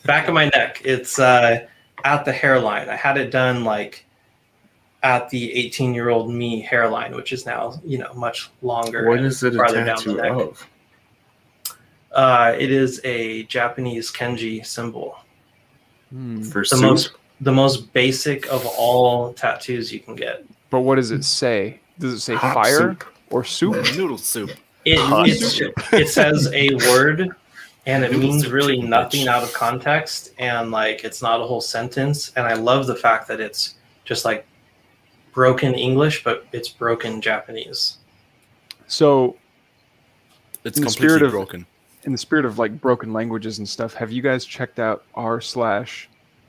Back of my neck. It's at the hairline. I had it done like at the 18-year-old me hairline, which is now, much longer. What is it a farther down the tattoo neck. of? It is a Japanese kanji symbol. For The soup? most basic of all tattoos you can get. But what does it say? Does it say Hot fire soup. or soup? Noodle soup. It says a word, and it Noodle means soup, really chicken nothing bitch. out of context, and like it's not a whole sentence. And I love the fact that it's just like broken English, but it's broken Japanese. So It's In the completely spirit of- broken. in the spirit of like broken languages and stuff, have you guys checked out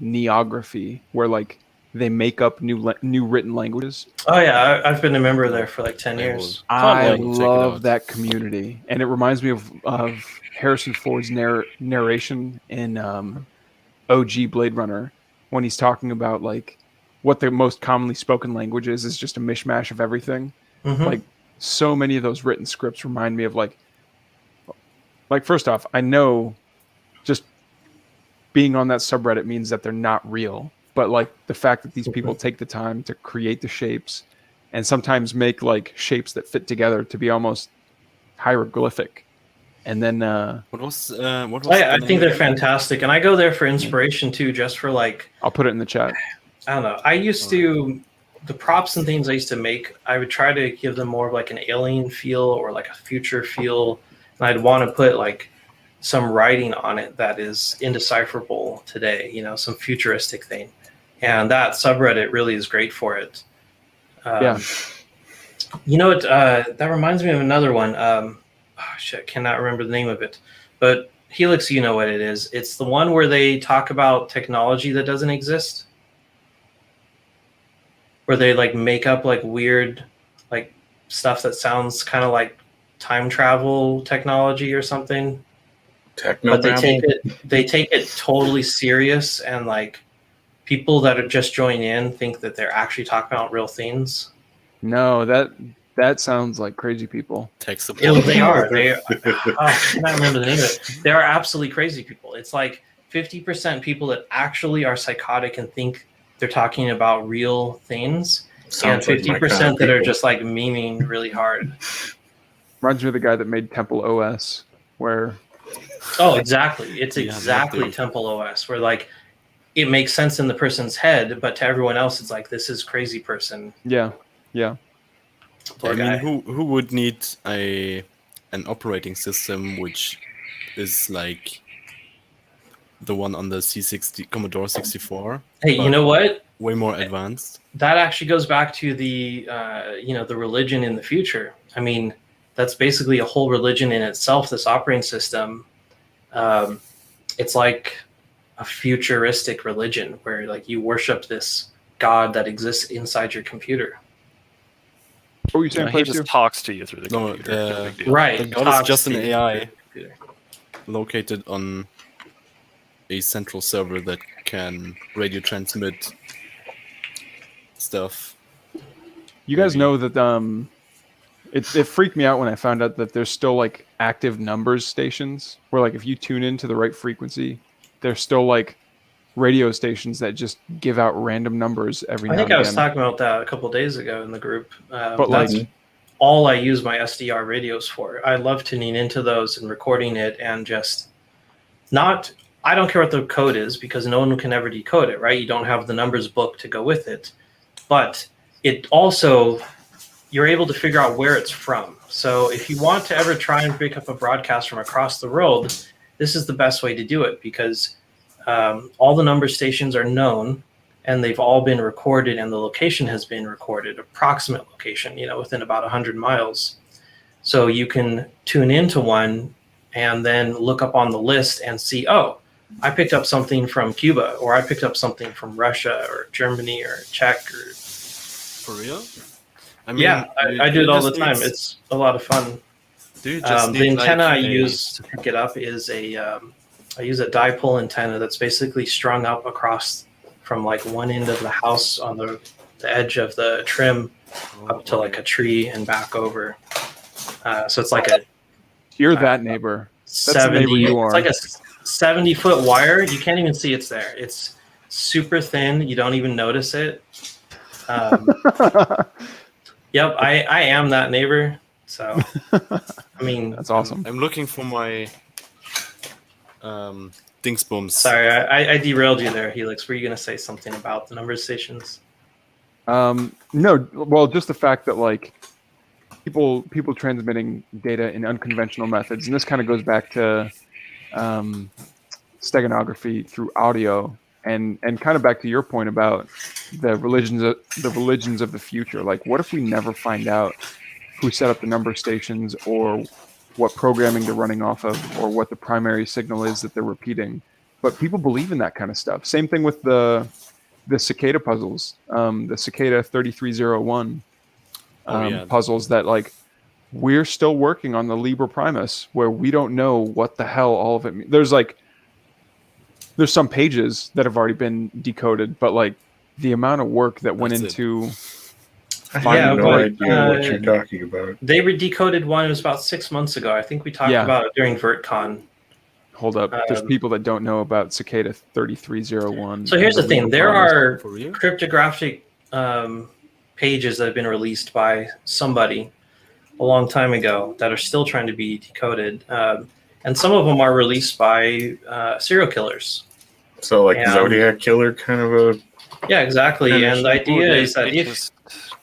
r/neography, where like they make up new written languages? Oh yeah, I've been a member there for like 10 years. I Check it love out. that community, and it reminds me of Harrison Ford's narration in OG Blade Runner when he's talking about like what the most commonly spoken language is just a mishmash of everything. Mhm. Like so many of those written scripts remind me of like first off, I know just being on that subreddit means that they're not real, but like the fact that these people take the time to create the shapes and sometimes make like shapes that fit together to be almost hieroglyphic. And then What was I the think name they're again? fantastic, and I go there for inspiration too, just for like, I'll put it in the chat. I don't know. I used to, the props and things I used to make, I would try to give them more of like an alien feel or like a future feel. And I'd want to put like some writing on it that is indecipherable today, some futuristic thing. And that subreddit really is great for it. Yeah. You know what? That reminds me of another one. Shit, cannot remember the name of it. But Helix, you know what it is. It's the one where they talk about technology that doesn't exist. Where they like make up like weird like stuff that sounds kind of like time travel technology or something. But they take it totally serious, and like people that are just joining in think that they're actually talking about real things. No, that sounds like crazy people. Tech support. They are. I cannot remember the name of it. They are absolutely crazy people. It's like 50% people that actually are psychotic and think they're talking about real things, Sounds and like my 50% kind of that are people. just like memeing really hard. Reminds me of the guy that made Temple OS, where Oh, exactly. It's Yeah, exactly update. Temple OS, where like it makes sense in the person's head, but to everyone else, it's like this is crazy person. Yeah, yeah. Poor I mean, guy. who would need an operating system which is like the one on the C60 Commodore 64, Hey, you but know what? way more advanced? That actually goes back to the the religion in the future. I mean, that's basically a whole religion in itself. This operating system, um, it's like a futuristic religion where like you worship this god that exists inside your computer. What were you saying, He Player just Two? talks to you through the No, computer. No big deal. Right. the he god is talks just an to you AI through the computer. located on a central server that can radio transmit stuff. You guys Maybe. know that it freaked me out when I found out that there's still like active numbers stations where like if you tune into the right frequency, there's still like radio stations that just give out random numbers every I now think and I was again. talking about that a couple of days ago in the group. But That's like, all I use my SDR radios for. I love tuning into those and recording it and just not. I don't care what the code is because no one can ever decode it, right? You don't have the numbers book to go with it, but it also you're able to figure out where it's from. So if you want to ever try and pick up a broadcast from across the world, this is the best way to do it because all the number stations are known and they've all been recorded and the location has been recorded, approximate location, within about 100 miles. So you can tune into one and then look up on the list and see, oh, I picked up something from Cuba or I picked up something from Russia or Germany or Czech or For real? I mean, yeah, I do you it all the just time. need- It's a lot of fun. Do you just The need antenna like I use to pick it up is I use a dipole antenna that's basically strung up across from like one end of the house on the edge of the trim up to like a tree and back over. So it's like a you're that neighbor. the 70. neighbor you It's are. like a 70-foot wire. You can't even see it's there. It's super thin. You don't even notice it. Yep, I am that neighbor. So, I mean, That's awesome. I'm looking for my Dingsbums. sorry, I derailed you there, Helix. Were you going to say something about the number stations? No, well, just the fact that like people transmitting data in unconventional methods, and this kind of goes back to steganography through audio, and kind of back to your point about the religions of the future. Like, what if we never find out who set up the number stations, or what programming they're running off of, or what the primary signal is that they're repeating? But people believe in that kind of stuff. Same thing with the cicada puzzles, the cicada 3301 puzzles that like we're still working on the Liber Primus, where we don't know what the hell all of it means. There's some pages that have already been decoded, but like the amount of work that went That's it. into I Yeah, have no but, idea what you're talking about. They decoded one. It was about 6 months ago. I think we talked Yeah. about it during VertCon. hold up, there's people that don't know about cicada 3301. So here's the thing: Liber there Primus. are For real? cryptographic pages that have been released by somebody a long time ago that are still trying to be decoded, and some of them are released by serial killers. So like Yeah. Zodiac Killer kind of a Yeah, exactly. Finish. And the idea is that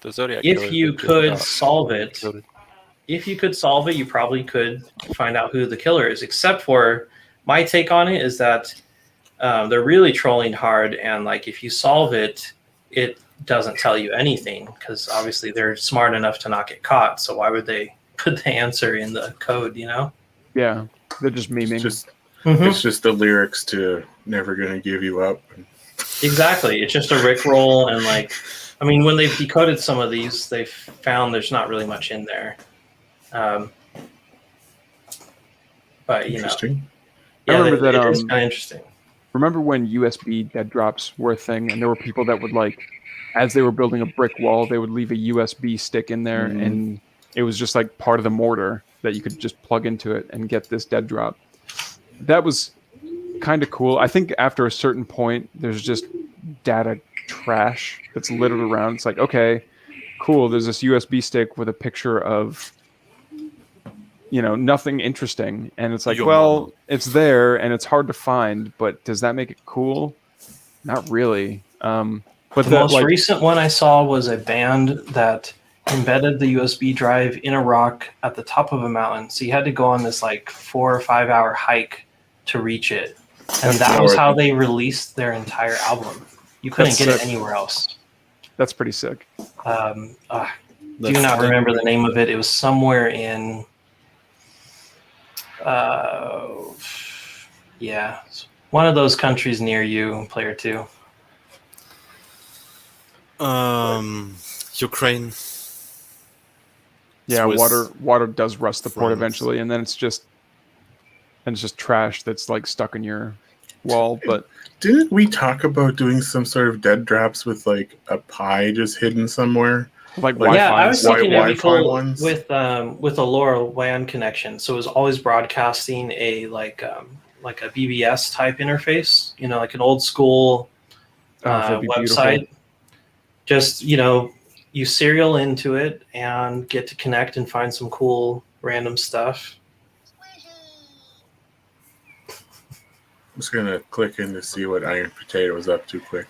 The Zodiac if Killer, you they just could got solve it, decoded. if you could solve it, you probably could find out who the killer is. Except for my take on it is that they're really trolling hard, and like if you solve it, it doesn't tell you anything because obviously they're smart enough to not get caught. So why would they put the answer in the code? Yeah, they're just memeing. it's just the lyrics to "Never Gonna Give You Up." Exactly. It's just a Rickroll, and like, I mean, when they've decoded some of these, they've found there's not really much in there. But Interesting. yeah, I remember that, it is kind of interesting. Remember when USB dead drops were a thing, and there were people that would like, as they were building a brick wall, they would leave a USB stick in there, Mhm. and it was just like part of the mortar that you could just plug into it and get this dead drop. That was kind of cool. I think after a certain point, there's just data trash that's littered around. It's like, okay, cool, there's this USB stick with a picture of, nothing interesting, and it's like, Your well, mama. it's there and it's hard to find, but does that make it cool? Not really. But The the most recent one I saw was a band that embedded the USB drive in a rock at the top of a mountain. So you had to go on this like 4 or 5 hour hike to reach it. And that was how they released their entire album. You couldn't get it anywhere else. That's pretty sick. Do not remember the name of it. It was somewhere in one of those countries near you, player 2. Ukraine. Yeah, Swiss, water does rust the port France. eventually, and then it's just trash that's like stuck in your wall. But Didn't we talk about doing some sort of dead drops with like a pie just hidden somewhere? like Like, Wi-Fi. Yeah, I was thinking it'd be Wi-Fi cool ones? with a LoRa WAN connection. So it was always broadcasting a like a BBS type interface, like an old school that'd be website. beautiful. Just you serial into it and get to connect and find some cool random stuff. I'm just gonna click in to see what Iron Potato is up to quick.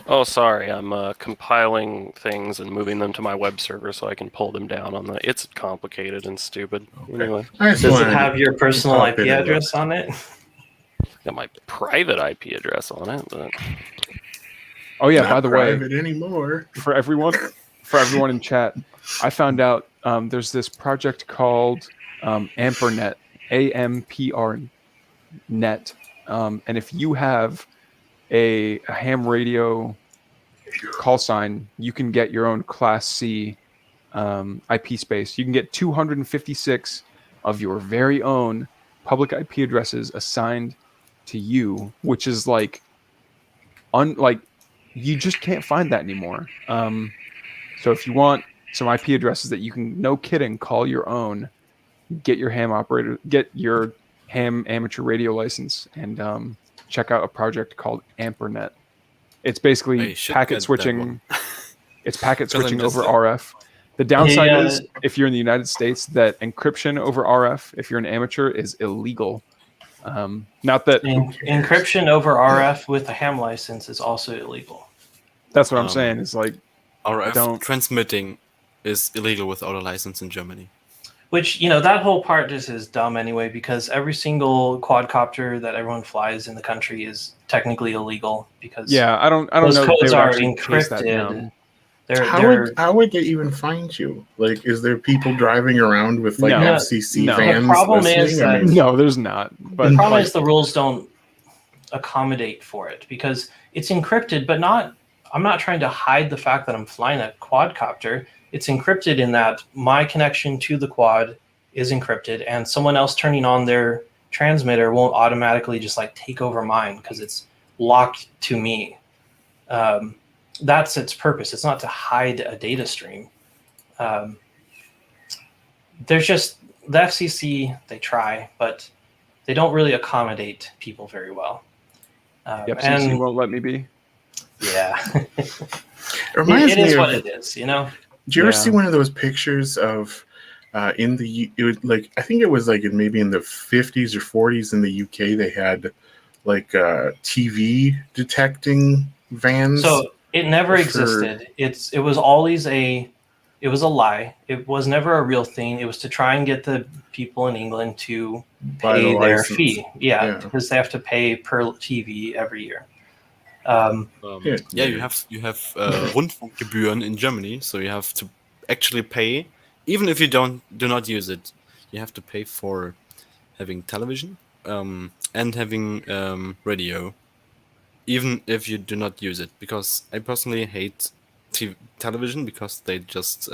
Oh, sorry. I'm compiling things and moving them to my web server so I can pull them down on the. It's complicated and stupid. Anyway, I just Does it wanted have your personal pop IP in and address on it? got my private IP address on it, but Oh yeah, not by the way, private anymore. for everyone in chat, I found out there's this project called Ampernet, AMPR net, and if you have a ham radio call sign, you can get your own Class C IP space. You can get 256 of your very own public IP addresses assigned to you, which is like you just can't find that anymore. So if you want some IP addresses that you can, no kidding, call your own, get your ham amateur radio license, and check out a project called Ampernet. It's basically I should packet get that switching. one. It's packet 'Cause I'm switching just over a- RF. The downside Yeah. is, if you're in the United States, that encryption over RF, if you're an amateur, is illegal. Not that Encryption over RF with a ham license is also illegal. that's what I'm saying. Is like, RF Don't- transmitting is illegal without a license in Germany. Which, that whole part just is dumb anyway, because every single quadcopter that everyone flies in the country is technically illegal because yeah, I don't those know. If they codes would are actually chase that encrypted. down. How would they even find you? Like, is there people driving around with like No. FCC No. vans? The problem listening? is I that- mean, No, there's not. But The problem like, is the rules don't accommodate for it because it's encrypted, but I'm not trying to hide the fact that I'm flying a quadcopter. It's encrypted in that my connection to the quad is encrypted, and someone else turning on their transmitter won't automatically just like take over mine because it's locked to me. That's its purpose. It's not to hide a data stream. There's just the FCC, they try, but they don't really accommodate people very well. the FCC won't let me be. Yeah, it reminds it me is of. what it is, Did you ever Yeah. see one of those pictures of in the it was like I think it was like maybe in the 50s or 40s in the UK they had like TV detecting vans. So it never For- existed. It was always a lie. It was never a real thing. It was to try and get the people in England to Buy the pay their license. fee. Yeah, Yeah. because they have to pay per TV every year. Yeah, you have Rundfunkgebühren in Germany, so you have to actually pay, even if you do not use it. You have to pay for having television and having radio, even if you do not use it. Because I personally hate television because they just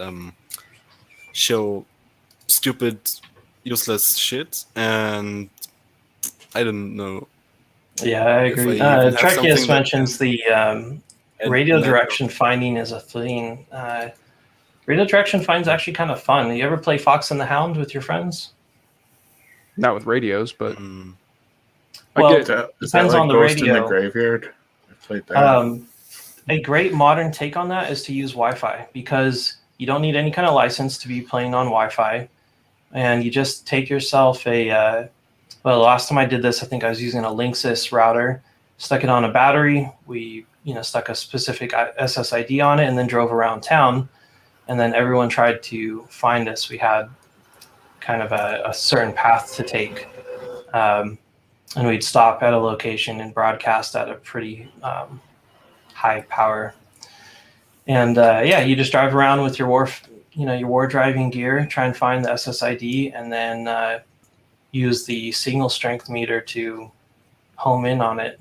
show stupid, useless shit, and I don't know. Yeah, I If agree. I even have Trekius something that mentions the radio and- direction finding is a thing. Radio direction finding is actually kind of fun. You ever play Fox and the Hound with your friends? Not with radios, but Mm, Well, I Is get. that depends like on the Ghost in the radio. Graveyard? I played that. A great modern take on that is to use Wi-Fi because you don't need any kind of license to be playing on Wi-Fi. and you just take yourself a. Well, the last time I did this, I think I was using a Linksys router. Stuck it on a battery. We stuck a specific SSID on it, and then drove around town. And then everyone tried to find us. We had kind of a certain path to take. And we'd stop at a location and broadcast at a pretty high power. And you just drive around with your war driving gear, try and find the SSID, and then use the signal strength meter to home in on it.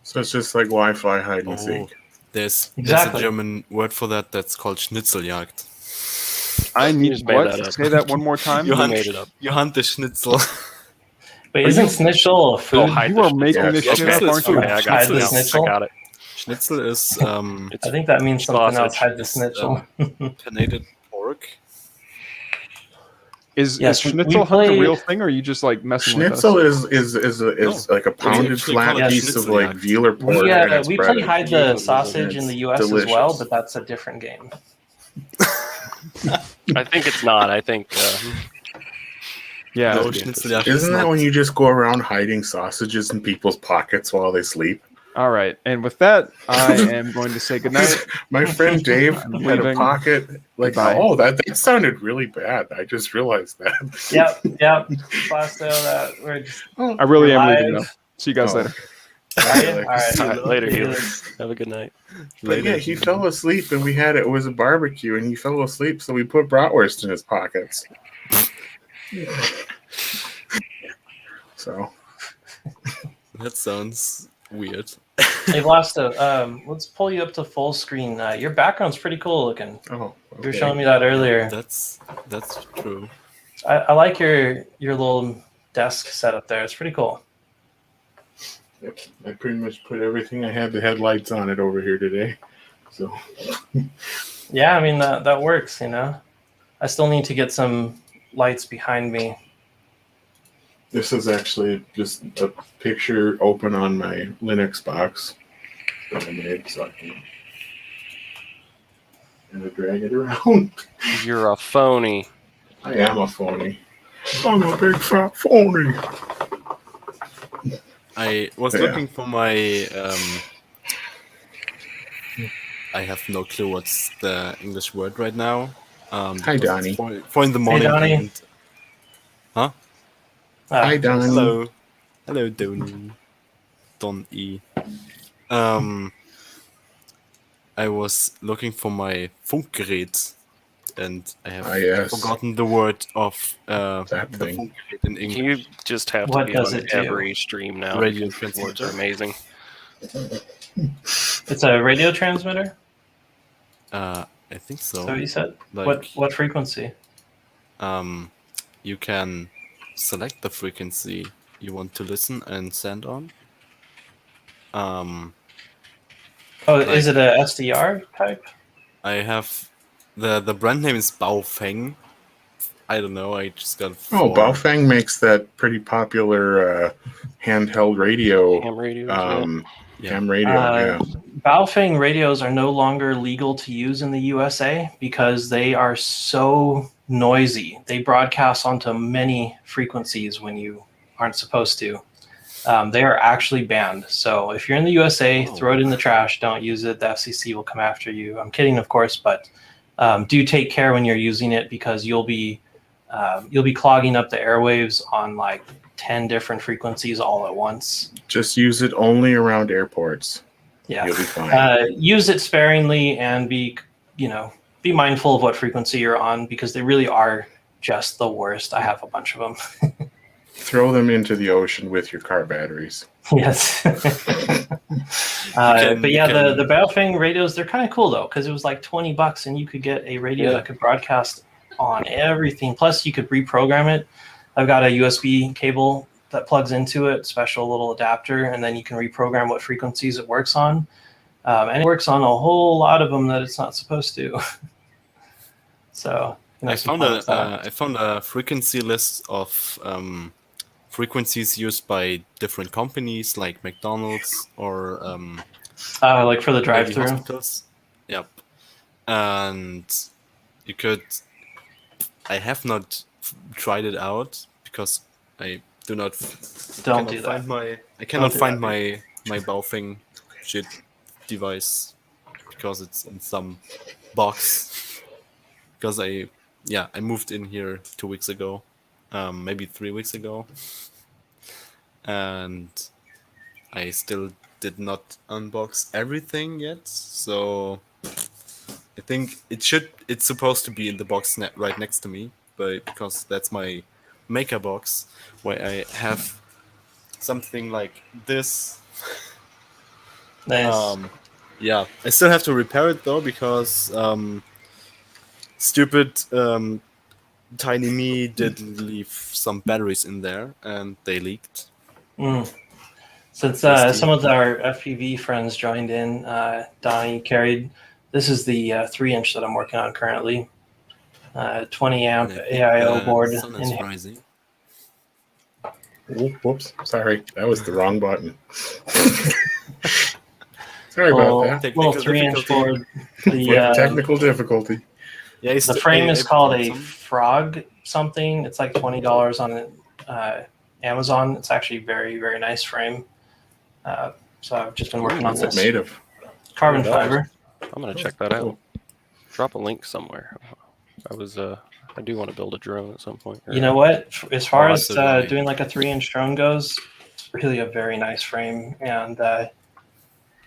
So it's just like Wi-Fi hide and seek. There's Exactly. a German word for that that's called Schnitzeljagd. I You need just made what? that up. Say that one more time. You made it up. You hunt the schnitzel. But isn't schnitzel a food? hide You the are making schnitzel. this Okay. shit up, Schnitzel aren't is you? food. Okay, I got Hide it. the now. schnitzel? I got it. Schnitzel is It's I think that means something else. sausage. Hide the schnitzel. panated pork. Is Yes, we schnitzel hunt the play- real thing, or are you just like messing Schnitzel with us? is like a pounded actually flat call it piece of schnitzel, like yeah. veal or pork. and it's We play breaded. hide Yeah, the it's sausage in the US as well, delicious. but that's a different game. I think it's not. I think Yeah. No, Okay. Schnitzeljagd is Isn't that not- when you just go around hiding sausages in people's pockets while they sleep? All right. And with that, I am going to say goodnight. My friend Dave I'm had a leaving. pocket like, Goodbye. oh, that sounded really bad. I just realized that. Yep. Last day of that. We're just I really am leaving live. though. See you guys Oh. later. Are you? Like, All right. All right, later, See you Helix. Have a good night. But yeah, he fell asleep and it was a barbecue and he fell asleep, so we put bratwurst in his pockets. So That sounds weird. Hey, Vlasta, let's pull you up to full screen. Your background's pretty cool looking. okay. You were showing me that earlier. That's true. I like your little desk setup there. It's pretty cool. Yep. I pretty much put everything I had the headlights on it over here today. So Yeah, I mean that works. I still need to get some lights behind me. this is actually just a picture open on my Linux box that I made, so I can drag it around. You're a phony. I am a phony. I'm a big fat phony. I was Yeah. looking for my. I have no clue what's the English word right now. Hi, because Donnie. it's For in the morning. Donnie. and- Hi, Donnie. Hello. Hello, Donnie. Don E. I was looking for my Funkgerät, and I have yes. forgotten the word of That the thing. Funkgerät in English. You just have to What be does on it do? every stream now. Radio because these words transmitter. are amazing. It's a radio transmitter. I think so. Is that what you said? Like, What frequency? you can select the frequency you want to listen and send on. Is it a SDR type? I have the brand name is Baofeng. I don't know. I just got. Oh, four. Baofeng makes that pretty popular handheld radio. Ham radios. Yeah. Ham radio, yeah. Baofeng radios are no longer legal to use in the USA because they are so noisy. They broadcast onto many frequencies when you aren't supposed to. They are actually banned. So if you're in the USA, Oh. throw it in the trash. Don't use it. The FCC will come after you. I'm kidding, of course, but do take care when you're using it because you'll be clogging up the airwaves on like 10 different frequencies all at once. Just use it only around airports. Yeah. You'll be fine. Use it sparingly and be mindful of what frequency you're on because they really are just the worst. I have a bunch of them. Throw them into the ocean with your car batteries. Yes. But yeah, the Baofeng radios, they're kind of cool though, because it was like $20 and you could get a radio that could broadcast on everything. Plus you could reprogram it. I've got a USB cable that plugs into it, special little adapter, and then you can reprogram what frequencies it works on. And it works on a whole lot of them that it's not supposed to. So I some found fun with that. I found a frequency list of frequencies used by different companies like McDonald's or Like for the maybe drive-through. hospitals. Yep. And you could I have not tried it out because I do not Don't cannot do find that. I cannot do find that, my Baofeng shit device because it's in some box. Because I moved in here 2 weeks ago, maybe 3 weeks ago, and I still did not unbox everything yet. So I think it's supposed to be in the box right next to me, but because that's my maker box where I have something like this. Nice. Yeah, I still have to repair it though because stupid Tiny Me did leave some batteries in there and they leaked. Mm. Since Rusty. some of our FPV friends joined in, Donnie carried. This is the 3-inch that I'm working on currently. 20 amp And I think AIO the board. sun is rising. Oh, whoops. Sorry. That was the wrong button. Sorry about that. Little Technical 3-inch difficulty. board. The Technical difficulty. Yeah, the frame is called a some. Frog something. It's like $20 on Amazon. It's actually very, very nice frame. So I've just been working on What's it this. made of? Carbon $20. fiber. I'm gonna check that out. Cool. Drop a link somewhere. I do want to build a drone at some point. You know what? As far as so do I. doing like a 3-inch drone goes, it's really a very nice frame. And I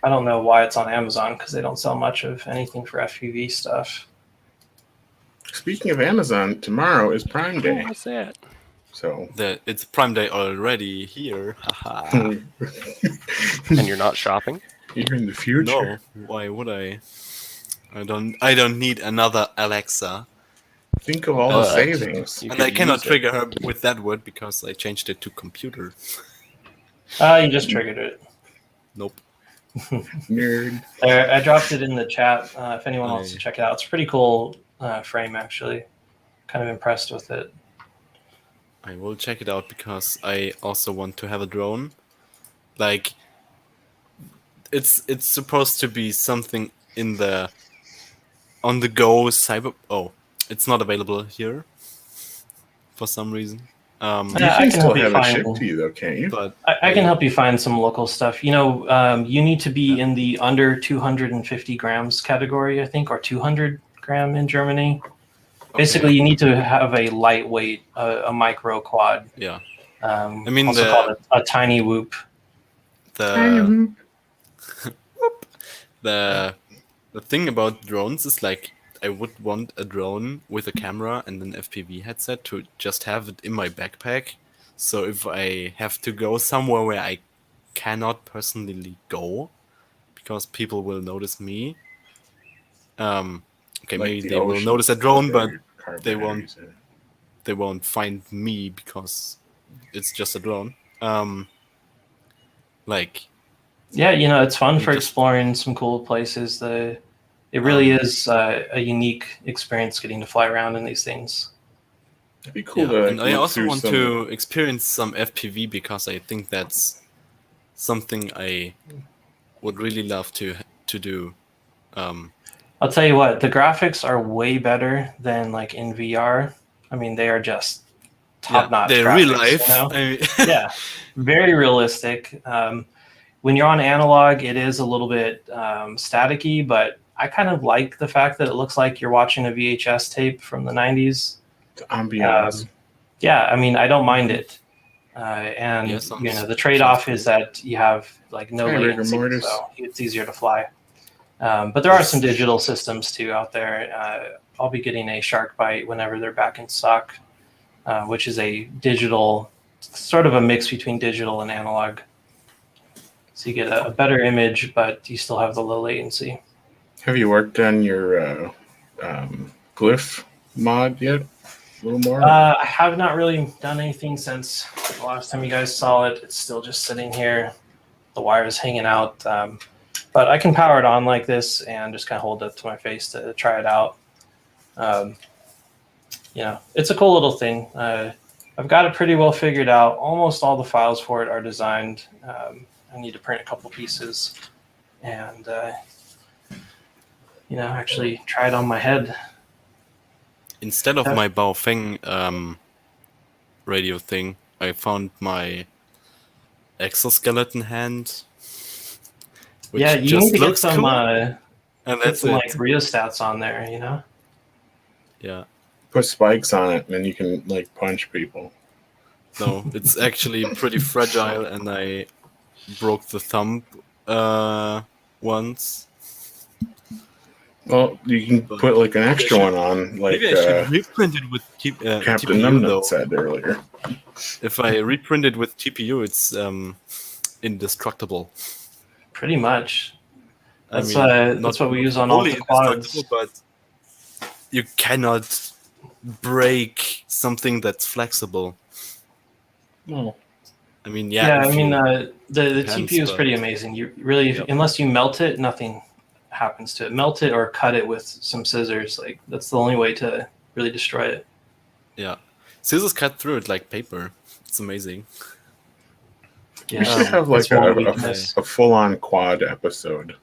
don't know why it's on Amazon because they don't sell much of anything for FPV stuff. Speaking of Amazon, tomorrow is Prime Oh, Day. what's that? So It's Prime Day already here. Haha. And you're not shopping? you're in the future. No, why would I? I don't need another Alexa. Think of all the But savings. you And could I cannot use it. trigger her with that word because I changed it to computer. You just triggered it. Nope. Nerd. There, I dropped it in the chat. If anyone wants to Aye. check it out, it's a pretty cool frame actually. Kind of impressed with it. I will check it out because I also want to have a drone. Like, it's supposed to be something in the on the go cyber. Oh, it's not available here for some reason. You Yeah, I can can still help you have it find. shipped to you, though, can't you? But I can help you find some local stuff. You know, you need to be in the under 250 grams category, I think, or 200 gram in Germany. Basically, you need to have a lightweight, a micro quad. Yeah. I mean, also called a tiny whoop. the the thing about drones is like I would want a drone with a camera and an FPV headset to just have it in my backpack. So if I have to go somewhere where I cannot personally go because people will notice me. Okay, Like maybe the they will ocean. notice a drone, but Car they won't. batteries in. They won't find me because it's just a drone. Like Yeah, you know, it's fun You for just- exploring some cool places. It really is a unique experience getting to fly around in these things. It'd be cool yeah, to and I look also through want some- to experience some FPV because I think that's something I would really love to do. I'll tell you what, the graphics are way better than like in VR. I mean, they are just top-notch they're graphics. real life. You know? I mean, Yeah, very realistic. When you're on analog, it is a little bit staticky, but I kind of like the fact that it looks like you're watching a VHS tape from the 90s. ambiance. Yeah, I mean, I don't mind it. And Yeah, sounds- you know, the trade-off sounds is that you have like no Hi, rigor latency, mortis. so it's easier to fly. But there are some digital systems too out there. I'll be getting a Shark Bite whenever they're back in stock, which is a digital, sort of a mix between digital and analog. So you get a better image, but you still have the low latency. Have you worked on your glyph mod yet? A little more? I have not really done anything since the last time you guys saw it. It's still just sitting here. The wire is hanging out. But I can power it on like this and just kind of hold it to my face to try it out. You know, it's a cool little thing. I've got it pretty well figured out. Almost all the files for it are designed. I need to print a couple pieces and, you know, actually try it on my head. instead of my Baofeng radio thing, I found my exoskeleton hand. Which Yeah, you just need to get looks some cool, and get that's some it. like rheostats on there, you know? Yeah. Put spikes on it, and then you can like punch people. No, it's actually pretty fragile, and I broke the thumb once. Well, you can But put like an extra should- one on, like Maybe I should reprint it with Captain TPU Numbnut though. said earlier. If I reprint it with TPU, it's indestructible. Pretty much. That's not that's what we use on all fully the quads. indestructible, but you cannot break something that's flexible. No. I mean, Yeah, if I mean you- the depends, TPU is but- pretty amazing. You really, Yep. unless you melt it, nothing happens to it. Melt it or cut it with some scissors. Like that's the only way to really destroy it. yeah, scissors cut through it like paper. It's amazing. Yeah, We should have like it's one a weakness. full-on quad episode.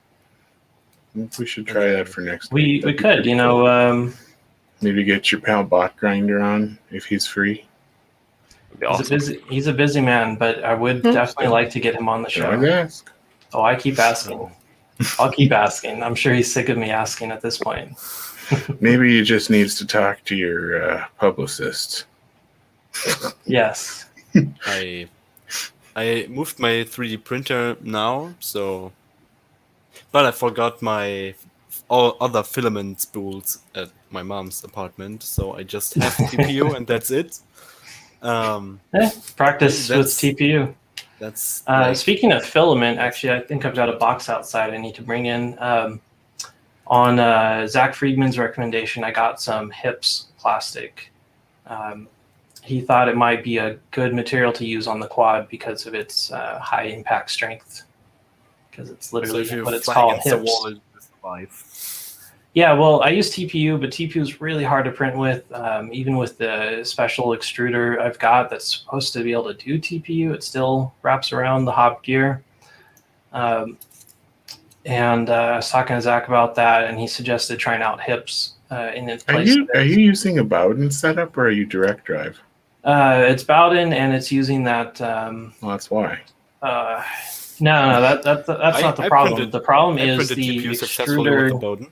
We should try that for next week. We That'd be could, pretty you cool. know, Maybe get your pal Bot Grinder on if he's free. It'd be awesome. he's a busy man, but I would definitely like to get him on the Should I show. ask? Oh, I keep asking. I'll keep asking. I'm sure he's sick of me asking at this point. Maybe he just needs to talk to your publicist. Yes. I moved my 3D printer now, so, but I forgot my all other filament spools at my mom's apartment, so I just have TPU and that's it. Practice with That's- TPU. That's like, Speaking of filament, actually, I think I've got a box outside I need to bring in. On Zach Friedman's recommendation, I got some HIPS plastic. He thought it might be a good material to use on the quad because of its high impact strength. Because it's so literally if you what it's fly called, against the HIPS. wall, it will survive. Yeah, well, I use TPU, but TPU is really hard to print with. Even with the special extruder I've got that's supposed to be able to do TPU, it still wraps around the hop gear. And I was talking to Zach about that, and he suggested trying out HIPS in its Are place. you using a Bowden setup or are you direct drive? It's Bowden, and it's using that. Well, that's why. No, that's not the problem. printed- The problem I is printed the TPU successfully with the extruder. Bowden.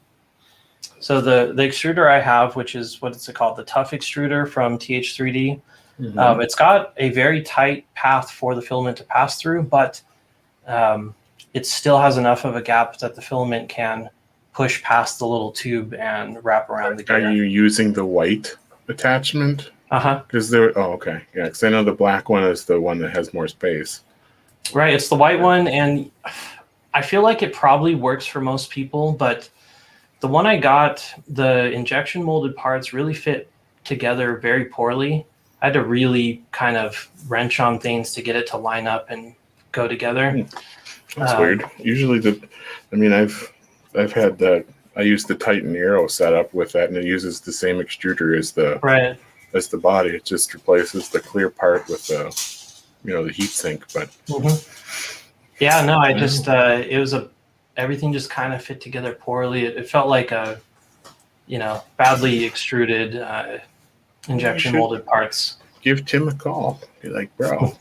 So the extruder I have, which is what is it called, the Tough extruder from TH3D. Mhm. It's got a very tight path for the filament to pass through, but it still has enough of a gap that the filament can push past the little tube and wrap around the Are gear. you using the white attachment? Uh-huh. Because there. Oh, okay. Yeah, because I know the black one is the one that has more space. Right, it's the white one, and I feel like it probably works for most people, but the one I got, the injection molded parts really fit together very poorly. I had to really kind of wrench on things to get it to line up and go together. That's weird. Usually I've had the. I use the Titan Aero setup with that, and it uses the same extruder as the Right. body. It just replaces the clear part with the the heat sink. But Yeah, no, I just it was everything just kind of fit together poorly. It felt like a badly extruded injection should- molded parts. give Tim a call. Be like, bro.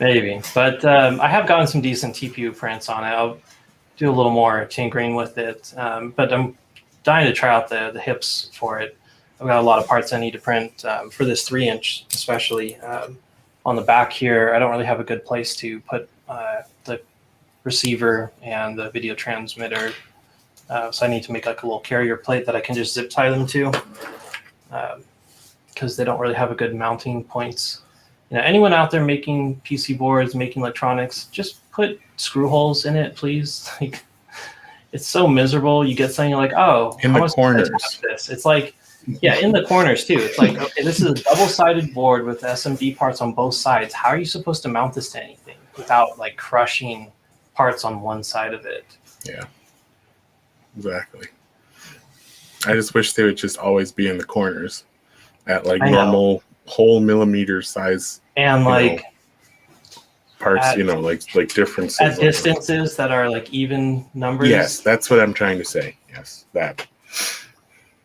Maybe, but I have gotten some decent TPU prints on it. I'll do a little more tinkering with it, but I'm dying to try out the HIPS for it. I've got a lot of parts I need to print for this 3-inch, especially on the back here. I don't really have a good place to put the receiver and the video transmitter, so I need to make like a little carrier plate that I can just zip tie them to, because they don't really have a good mounting points. Anyone out there making PC boards, making electronics, just put screw holes in it, please. Like, it's so miserable. You get something, you're like, oh, In how the much corners. is this? It's like, yeah, in the corners too. It's like, okay, this is a double-sided board with SMD parts on both sides. How are you supposed to mount this to anything without like crushing parts on one side of it? Yeah. Exactly. I just wish they would just always be in the corners at like I know. normal whole millimeter size And You know, like parts, At- like differences. at distances that are like even numbers. Yes, that's what I'm trying to say. Yes, that.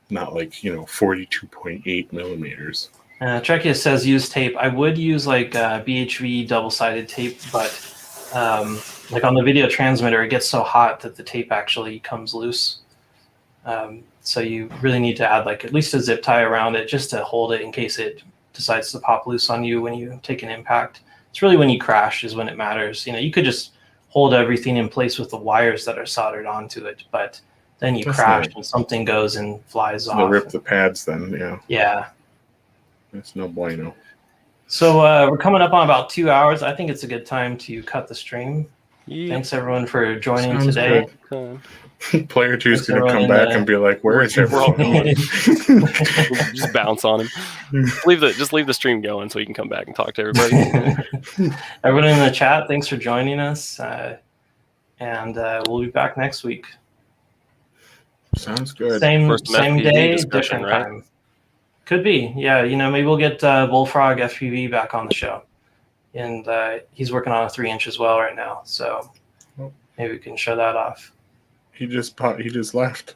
not like 42.8 millimeters. Trekius says use tape. I would use like BHV double-sided tape, but like on the video transmitter, it gets so hot that the tape actually comes loose. So you really need to add like at least a zip tie around it just to hold it in case it decides to pop loose on you when you take an impact. It's really when you crash is when it matters. You could just hold everything in place with the wires that are soldered onto it, but then you crash and something goes and flies off. They'll rip the pads then, yeah. Yeah. That's no bueno. So we're coming up on about 2 hours. I think it's a good time to cut the stream. Yeah. Thanks everyone for joining Sounds today. Okay. Player 2 is Thanks, going to come everyone, back and be like, where is everyone? Just bounce on him. Just leave the stream going so you can come back and talk to everybody. Everyone in the chat, thanks for joining us. And we'll be back next week. Sounds good. Same FPV day, discussion, different right? time. Could be. Yeah, maybe we'll get Bullfrog FPV back on the show. And he's working on a 3-inch as well right now. So maybe we can show that off. He just left.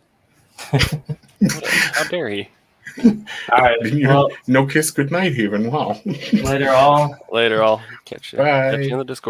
How dare he? All right. Well, No kiss goodnight even. Wow. later all. Later, I'll catch you. Bye. Catch you in the Discord.